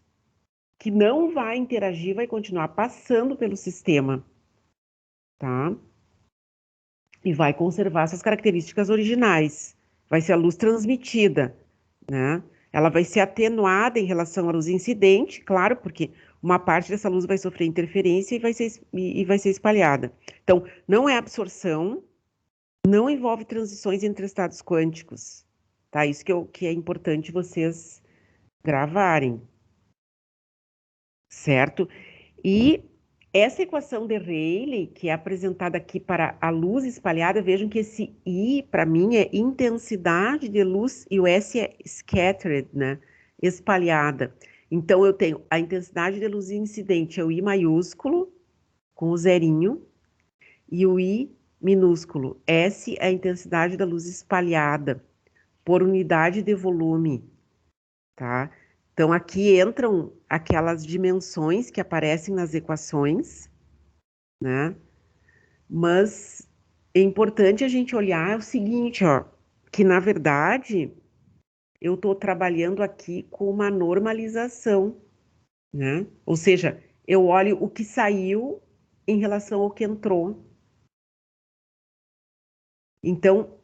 que não vai interagir vai continuar passando pelo sistema, tá? E vai conservar suas características originais. Vai ser a luz transmitida, né? Ela vai ser atenuada em relação à luz incidente, claro, porque uma parte dessa luz vai sofrer interferência e vai ser espalhada. Então, não é absorção, não envolve transições entre estados quânticos, tá? Isso que é importante vocês gravarem, certo? E essa equação de Rayleigh, que é apresentada aqui para a luz espalhada, vejam que esse I, para mim, é intensidade de luz e o S é scattered, né? Espalhada. Então, eu tenho a intensidade de luz incidente, é o I maiúsculo, com o zerinho, e o I minúsculo. S é a intensidade da luz espalhada, por unidade de volume, tá? Então, aqui entram aquelas dimensões que aparecem nas equações, né? Mas é importante a gente olhar o seguinte, ó, que na verdade eu estou trabalhando aqui com uma normalização, né? Ou seja, eu olho o que saiu em relação ao que entrou. Então,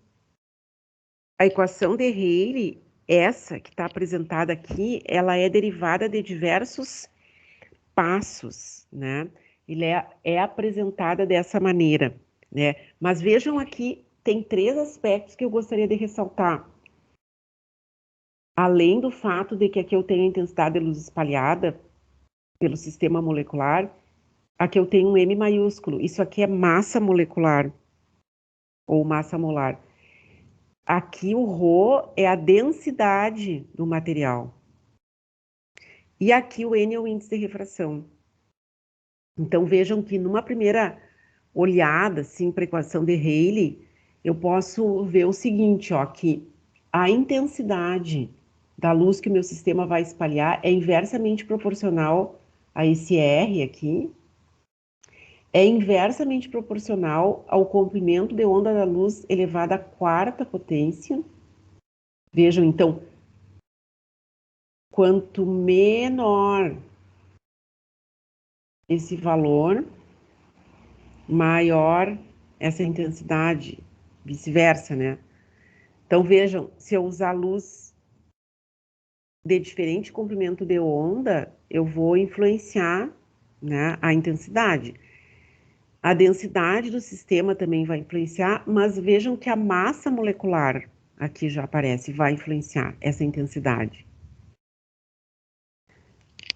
a equação de Rayleigh, essa que está apresentada aqui, ela é derivada de diversos passos, né? Ele é apresentada dessa maneira, né? Mas vejam aqui, tem 3 aspectos que eu gostaria de ressaltar. Além do fato de que aqui eu tenho a intensidade de luz espalhada pelo sistema molecular, aqui eu tenho um M maiúsculo. Isso aqui é massa molecular ou massa molar. Aqui o ρ é a densidade do material. E aqui o N é o índice de refração. Então vejam que numa primeira olhada assim, para a equação de Rayleigh, eu posso ver o seguinte, ó, que a intensidade da luz que o meu sistema vai espalhar é inversamente proporcional a esse R aqui, é inversamente proporcional ao comprimento de onda da luz elevado à 4ª potência. Vejam, então, quanto menor esse valor, maior essa intensidade, vice-versa, né? Então, vejam, se eu usar luz de diferente comprimento de onda, eu vou influenciar, né, a intensidade. A densidade do sistema também vai influenciar, mas vejam que a massa molecular, aqui já aparece, vai influenciar essa intensidade.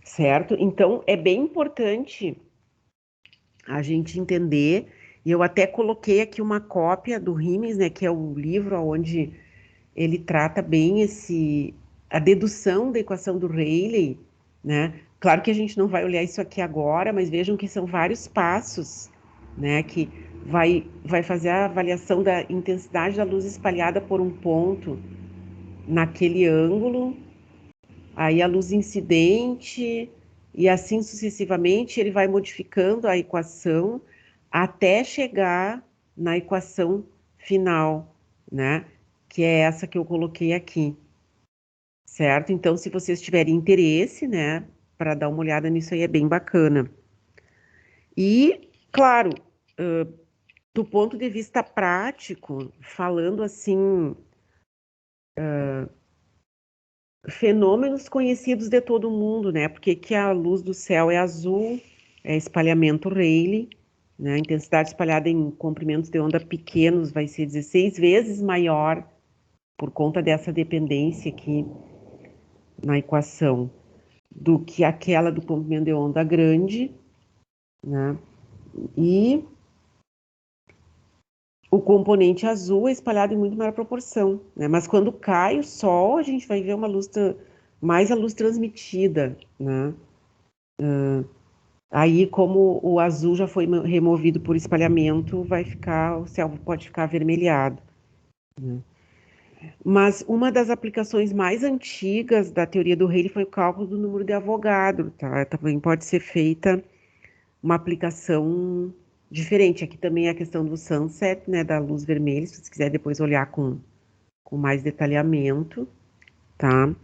Certo? Então, é bem importante a gente entender, e eu até coloquei aqui uma cópia do Riemens, né, que é o livro onde ele trata bem a dedução da equação do Rayleigh, né? Claro que a gente não vai olhar isso aqui agora, mas vejam que são vários passos, né, que vai fazer a avaliação da intensidade da luz espalhada por um ponto naquele ângulo, aí a luz incidente, e assim sucessivamente ele vai modificando a equação até chegar na equação final, né? Que é essa que eu coloquei aqui, certo? Então, se vocês tiverem interesse, né, para dar uma olhada nisso aí, é bem bacana. E, claro, do ponto de vista prático, falando assim, fenômenos conhecidos de todo mundo, né? Porque que a luz do céu é azul, é espalhamento Rayleigh, né? A intensidade espalhada em comprimentos de onda pequenos vai ser 16 vezes maior por conta dessa dependência aqui na equação do que aquela do comprimento de onda grande, né? E o componente azul é espalhado em muito maior proporção, né? Mas quando cai o sol, a gente vai ver uma luz mais a luz transmitida, né? Aí, como o azul já foi removido por espalhamento, o céu pode ficar avermelhado, né? Mas uma das aplicações mais antigas da teoria do Rayleigh foi o cálculo do número de Avogadro, tá? Também pode ser feita uma aplicação diferente. Aqui também é a questão do sunset, né, da luz vermelha, se você quiser depois olhar com mais detalhamento, tá?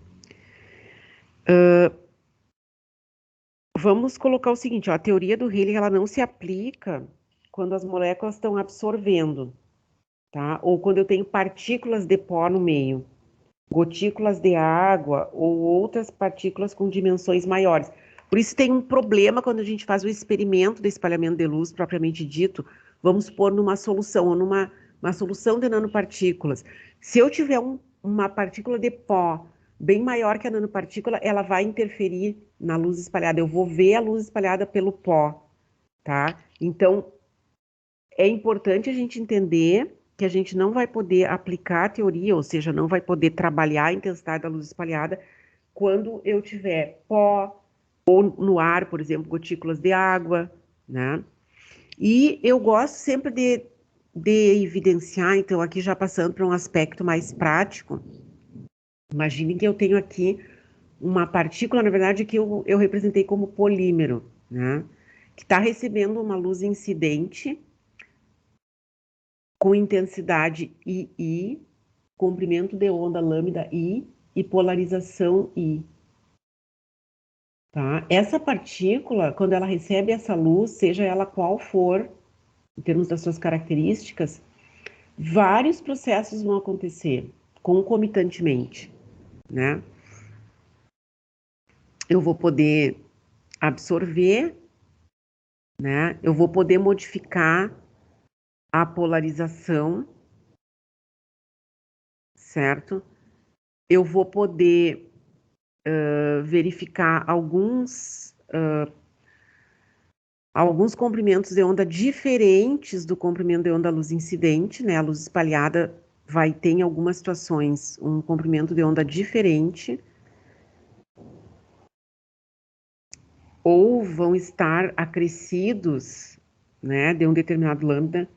Vamos colocar o seguinte, ó, a teoria do Rayleigh, ela não se aplica quando as moléculas estão absorvendo, tá? Ou quando eu tenho partículas de pó no meio, gotículas de água ou outras partículas com dimensões maiores. Por isso tem um problema quando a gente faz o experimento de espalhamento de luz, propriamente dito, vamos pôr numa solução, ou uma solução de nanopartículas. Se eu tiver uma partícula de pó bem maior que a nanopartícula, ela vai interferir na luz espalhada. Eu vou ver a luz espalhada pelo pó, tá? Então, é importante a gente entender que a gente não vai poder aplicar a teoria, ou seja, não vai poder trabalhar a intensidade da luz espalhada quando eu tiver pó ou no ar, por exemplo, gotículas de água, né? E eu gosto sempre de evidenciar, então aqui já passando para um aspecto mais prático, imaginem que eu tenho aqui uma partícula, na verdade, que eu representei como polímero, né? Que está recebendo uma luz incidente com intensidade II, comprimento de onda lambda I e polarização I. Tá? Essa partícula, quando ela recebe essa luz, seja ela qual for, em termos das suas características, vários processos vão acontecer concomitantemente, né? Eu vou poder absorver, né? Eu vou poder modificar a polarização, certo? Eu vou poder verificar alguns comprimentos de onda diferentes do comprimento de onda luz incidente, né? A luz espalhada vai ter em algumas situações um comprimento de onda diferente, ou vão estar acrescidos, né, de um determinado lambda.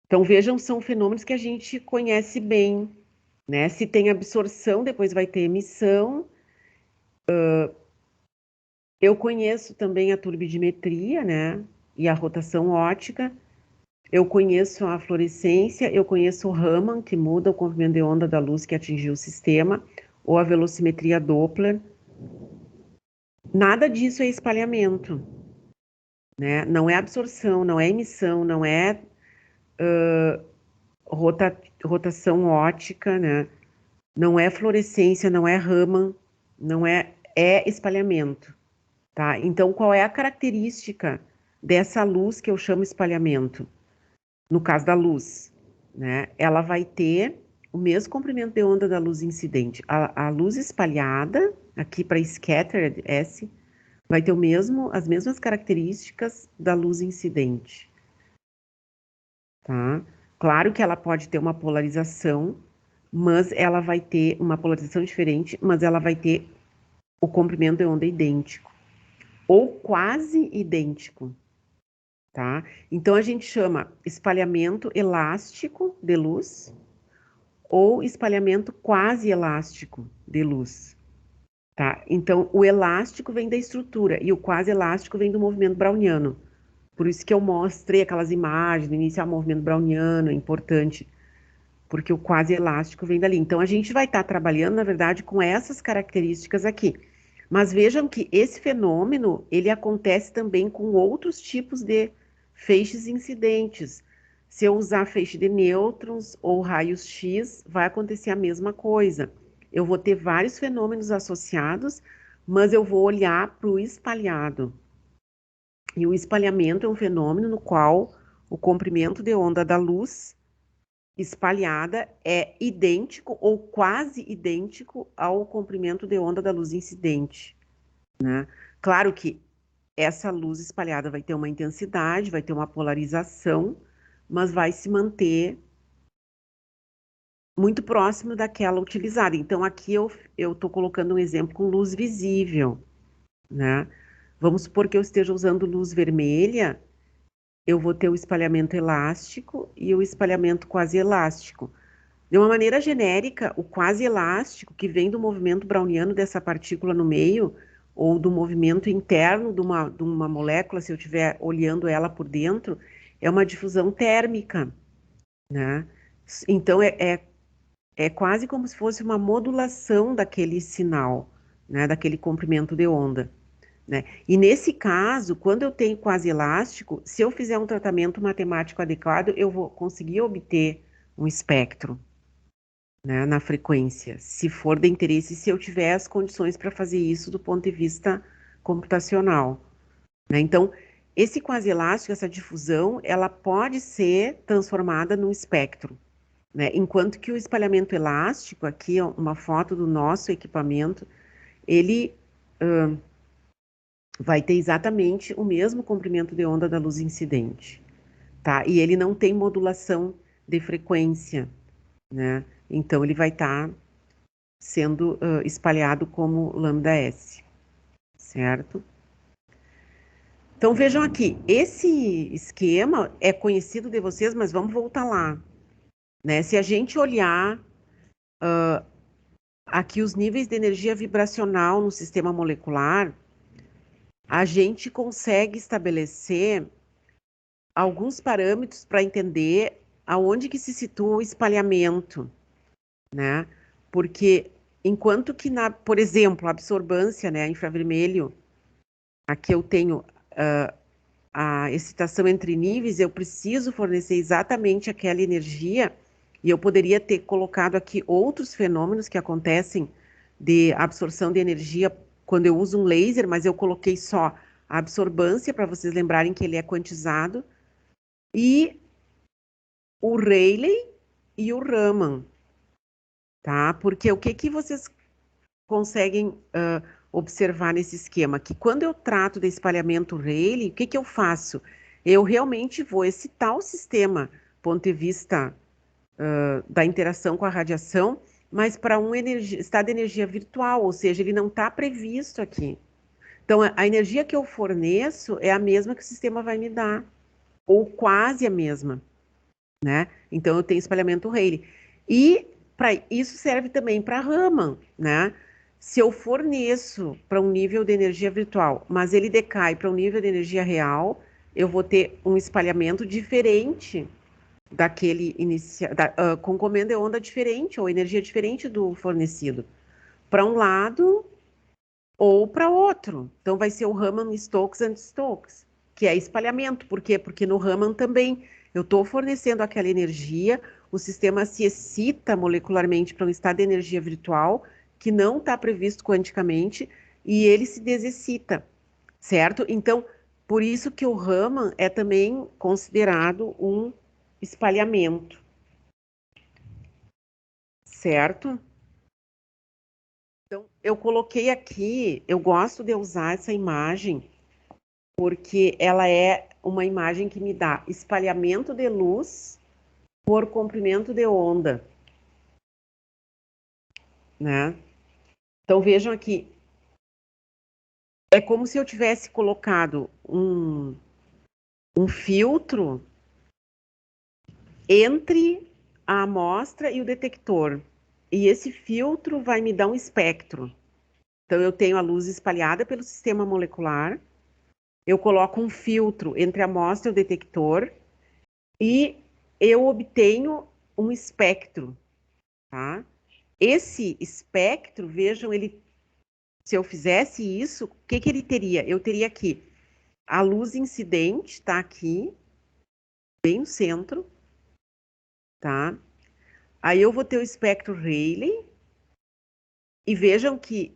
Então vejam, são fenômenos que a gente conhece bem, né? Se tem absorção, depois vai ter emissão. Eu conheço também a turbidimetria, né? E a rotação óptica. Eu conheço a fluorescência, eu conheço o Raman, que muda o comprimento de onda da luz que atingiu o sistema, ou a velocimetria Doppler. Nada disso é espalhamento, né? Não é absorção, não é emissão, não é rotação ótica, né? Não é fluorescência, não é Raman, não é espalhamento, tá? Então, qual é a característica dessa luz que eu chamo espalhamento? No caso da luz, né? Ela vai ter o mesmo comprimento de onda da luz incidente. A luz espalhada, aqui para scattered, S, vai ter as mesmas características da luz incidente, tá? Claro que ela pode ter uma polarização, mas ela vai ter uma polarização diferente, mas ela vai ter o comprimento de onda idêntico, ou quase idêntico, tá? Então, a gente chama espalhamento elástico de luz ou espalhamento quase elástico de luz, tá? Então, o elástico vem da estrutura e o quase elástico vem do movimento browniano. Por isso que eu mostrei aquelas imagens do inicial movimento browniano, é importante, porque o quase elástico vem dali. Então, a gente vai estar trabalhando, na verdade, com essas características aqui. Mas vejam que esse fenômeno, ele acontece também com outros tipos de feixes incidentes. Se eu usar feixe de nêutrons ou raios X, vai acontecer a mesma coisa. Eu vou ter vários fenômenos associados, mas eu vou olhar para o espalhado. E o espalhamento é um fenômeno no qual o comprimento de onda da luz espalhada é idêntico ou quase idêntico ao comprimento de onda da luz incidente, né? Claro que essa luz espalhada vai ter uma intensidade, vai ter uma polarização, mas vai se manter muito próximo daquela utilizada. Então, aqui eu estou colocando um exemplo com luz visível, né? Vamos supor que eu esteja usando luz vermelha, eu vou ter o espalhamento elástico e o espalhamento quase elástico. De uma maneira genérica, o quase elástico, que vem do movimento browniano dessa partícula no meio, ou do movimento interno de uma molécula, se eu estiver olhando ela por dentro, é uma difusão térmica, né? Então, é quase como se fosse uma modulação daquele sinal, né? Daquele comprimento de onda, né? E nesse caso, quando eu tenho quase elástico, se eu fizer um tratamento matemático adequado, eu vou conseguir obter um espectro, né, na frequência, se for de interesse, se eu tiver as condições para fazer isso do ponto de vista computacional, né? Então, esse quase elástico, essa difusão, ela pode ser transformada num espectro, né? Enquanto que o espalhamento elástico, aqui é uma foto do nosso equipamento, ele vai ter exatamente o mesmo comprimento de onda da luz incidente, tá? E ele não tem modulação de frequência, né? Então, ele vai estar sendo espalhado como lambda S, certo? Então vejam aqui, esse esquema é conhecido de vocês, mas vamos voltar lá, né? Se a gente olhar aqui os níveis de energia vibracional no sistema molecular, a gente consegue estabelecer alguns parâmetros para entender aonde que se situa o espalhamento, né? Porque enquanto que por exemplo, a absorbância, né, infravermelho, aqui eu tenho a excitação entre níveis, eu preciso fornecer exatamente aquela energia, e eu poderia ter colocado aqui outros fenômenos que acontecem de absorção de energia quando eu uso um laser, mas eu coloquei só a absorbância, para vocês lembrarem que ele é quantizado, e o Rayleigh e o Raman, tá? Porque o que vocês conseguem observar nesse esquema? Que quando eu trato de espalhamento Rayleigh, o que eu faço? Eu realmente vou excitar o sistema, do ponto de vista da interação com a radiação, mas para um estado de energia virtual, ou seja, ele não está previsto aqui. Então, a energia que eu forneço é a mesma que o sistema vai me dar, ou quase a mesma, né? Então, eu tenho espalhamento Rayleigh. E isso serve também para Raman, né? Se eu forneço para um nível de energia virtual, mas ele decai para um nível de energia real, eu vou ter um espalhamento diferente daquele inicial, com comando de onda diferente ou energia diferente do fornecido, para um lado ou para outro. Então vai ser o Raman Stokes and Stokes, que é espalhamento. Por quê? Porque no Raman também Eu estou fornecendo aquela energia, o sistema se excita molecularmente para um estado de energia virtual que não está previsto quanticamente e ele se desexcita, certo? Então, por isso que o Raman é também considerado um espalhamento, certo? Então, eu coloquei aqui, eu gosto de usar essa imagem porque ela é uma imagem que me dá espalhamento de luz por comprimento de onda, né? Então vejam aqui, é como se eu tivesse colocado um filtro entre a amostra e o detector. E esse filtro vai me dar um espectro. Então eu tenho a luz espalhada pelo sistema molecular, eu coloco um filtro entre a amostra e o detector e eu obtenho um espectro, tá? Esse espectro, vejam, ele, se eu fizesse isso, o que que ele teria? Eu teria aqui a luz incidente, está aqui, bem no centro, tá? Aí eu vou ter o espectro Rayleigh, e vejam que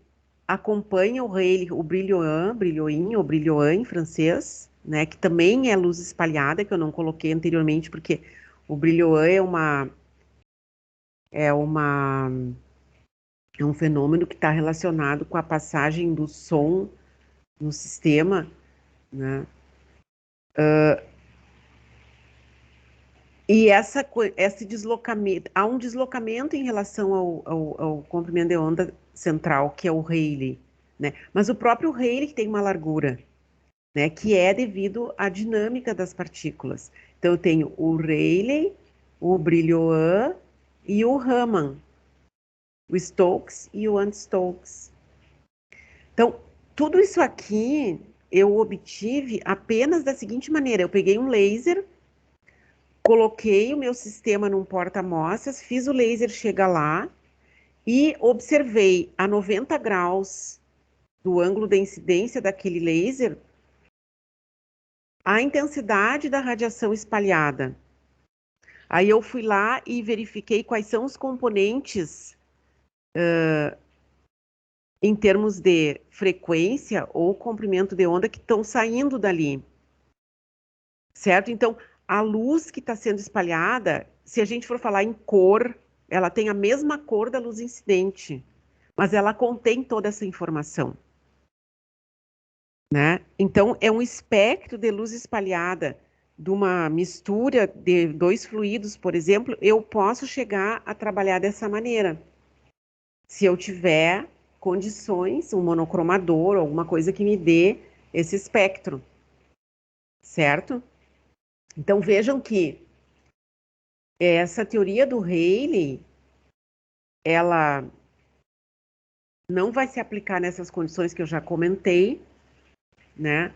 acompanha o Rayleigh o brilhoin ou brilhoin em francês, né? Que também é luz espalhada, que eu não coloquei anteriormente, porque o brilhoin é uma é um fenômeno que está relacionado com a passagem do som no sistema, né? E esse deslocamento, há um deslocamento em relação ao comprimento de onda central, que é o Rayleigh, né? Mas o próprio Rayleigh tem uma largura, né? Que é devido à dinâmica das partículas. Então, eu tenho o Rayleigh, o Brillouin e o Raman, o Stokes e o anti-Stokes. Então, tudo isso aqui eu obtive apenas da seguinte maneira: eu peguei um laser, coloquei o meu sistema num porta-amostras, fiz o laser chegar lá e observei a 90 graus do ângulo de incidência daquele laser a intensidade da radiação espalhada. Aí eu fui lá e verifiquei quais são os componentes em termos de frequência ou comprimento de onda que estão saindo dali, certo? Então, a luz que está sendo espalhada, se a gente for falar em cor, ela tem a mesma cor da luz incidente, mas ela contém toda essa informação, né? Então, é um espectro de luz espalhada de uma mistura de dois fluidos, por exemplo, eu posso chegar a trabalhar dessa maneira. Se eu tiver condições, um monocromador, alguma coisa que me dê esse espectro, certo? Então, vejam que essa teoria do Rayleigh, ela não vai se aplicar nessas condições que eu já comentei, né?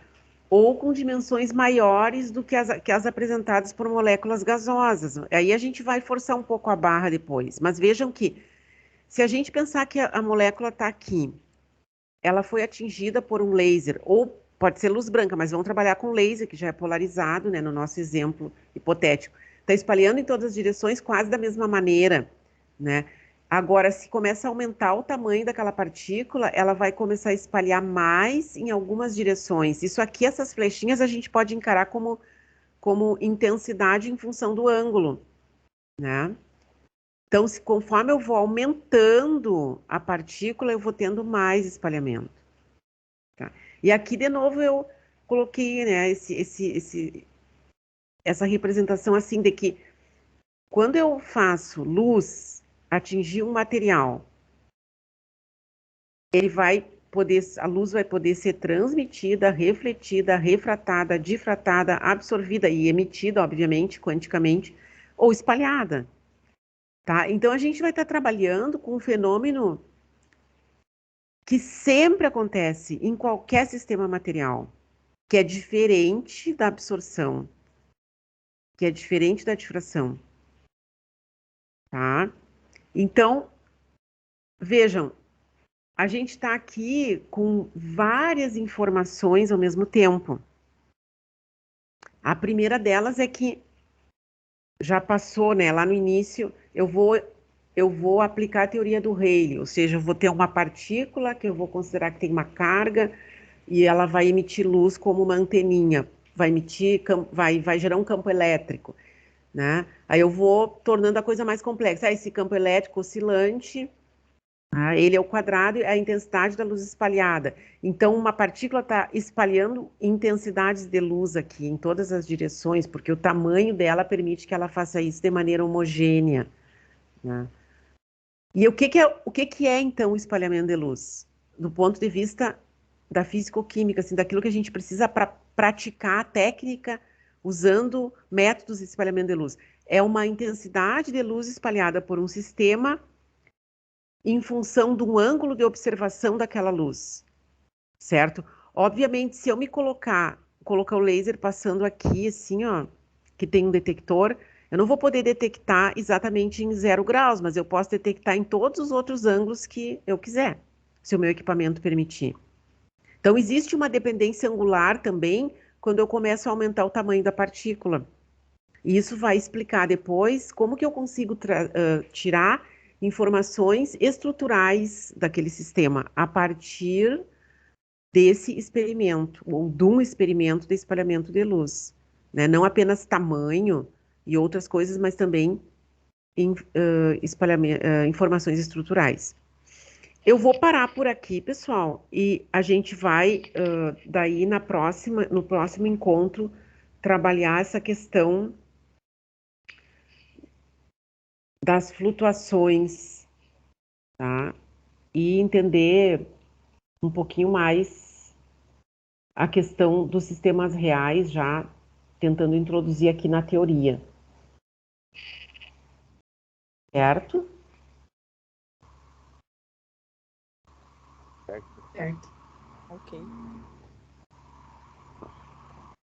Ou com dimensões maiores do que as apresentadas por moléculas gasosas. Aí a gente vai forçar um pouco a barra depois. Mas vejam que, se a gente pensar que a molécula está aqui, ela foi atingida por um laser, ou pode ser luz branca, mas vamos trabalhar com laser, que já é polarizado, né, no nosso exemplo hipotético. Está espalhando em todas as direções quase da mesma maneira, né? Agora, se começa a aumentar o tamanho daquela partícula, ela vai começar a espalhar mais em algumas direções. Isso aqui, essas flechinhas, a gente pode encarar como intensidade em função do ângulo, né? Então, conforme eu vou aumentando a partícula, eu vou tendo mais espalhamento. Tá? E aqui, de novo, eu coloquei, né, essa representação assim de que quando eu faço luz atingir um material, a luz vai poder ser transmitida, refletida, refratada, difratada, absorvida e emitida, obviamente, quanticamente, ou espalhada. Tá? Então, a gente vai estar trabalhando com um fenômeno que sempre acontece em qualquer sistema material, que é diferente da absorção, que é diferente da difração, tá? Então, vejam, a gente está aqui com várias informações ao mesmo tempo. A primeira delas é que já passou, né? Lá no início, eu vou aplicar a teoria do Rayleigh, ou seja, eu vou ter uma partícula que eu vou considerar que tem uma carga e ela vai emitir luz como uma anteninha, vai gerar um campo elétrico, né? Aí eu vou tornando a coisa mais complexa. Esse campo elétrico oscilante, ele é o quadrado e a intensidade da luz espalhada. Então, uma partícula está espalhando intensidades de luz aqui em todas as direções, porque o tamanho dela permite que ela faça isso de maneira homogênea, né? E o que que é então o espalhamento de luz? Do ponto de vista da físico-química, assim, daquilo que a gente precisa para praticar a técnica usando métodos de espalhamento de luz. É uma intensidade de luz espalhada por um sistema em função de um ângulo de observação daquela luz, certo? Obviamente, se eu me colocar o laser passando aqui, assim, ó, que tem um detector, eu não vou poder detectar exatamente em 0 graus, mas eu posso detectar em todos os outros ângulos que eu quiser, se o meu equipamento permitir. Então, existe uma dependência angular também quando eu começo a aumentar o tamanho da partícula. E isso vai explicar depois como que eu consigo tirar informações estruturais daquele sistema a partir desse experimento, ou de um experimento de espalhamento de luz, né? Não apenas tamanho e outras coisas, mas também informações estruturais. Eu vou parar por aqui, pessoal, e a gente vai, daí no próximo encontro, trabalhar essa questão das flutuações, tá? E entender um pouquinho mais a questão dos sistemas reais, já tentando introduzir aqui na teoria, certo? Certo. Certo. Ok.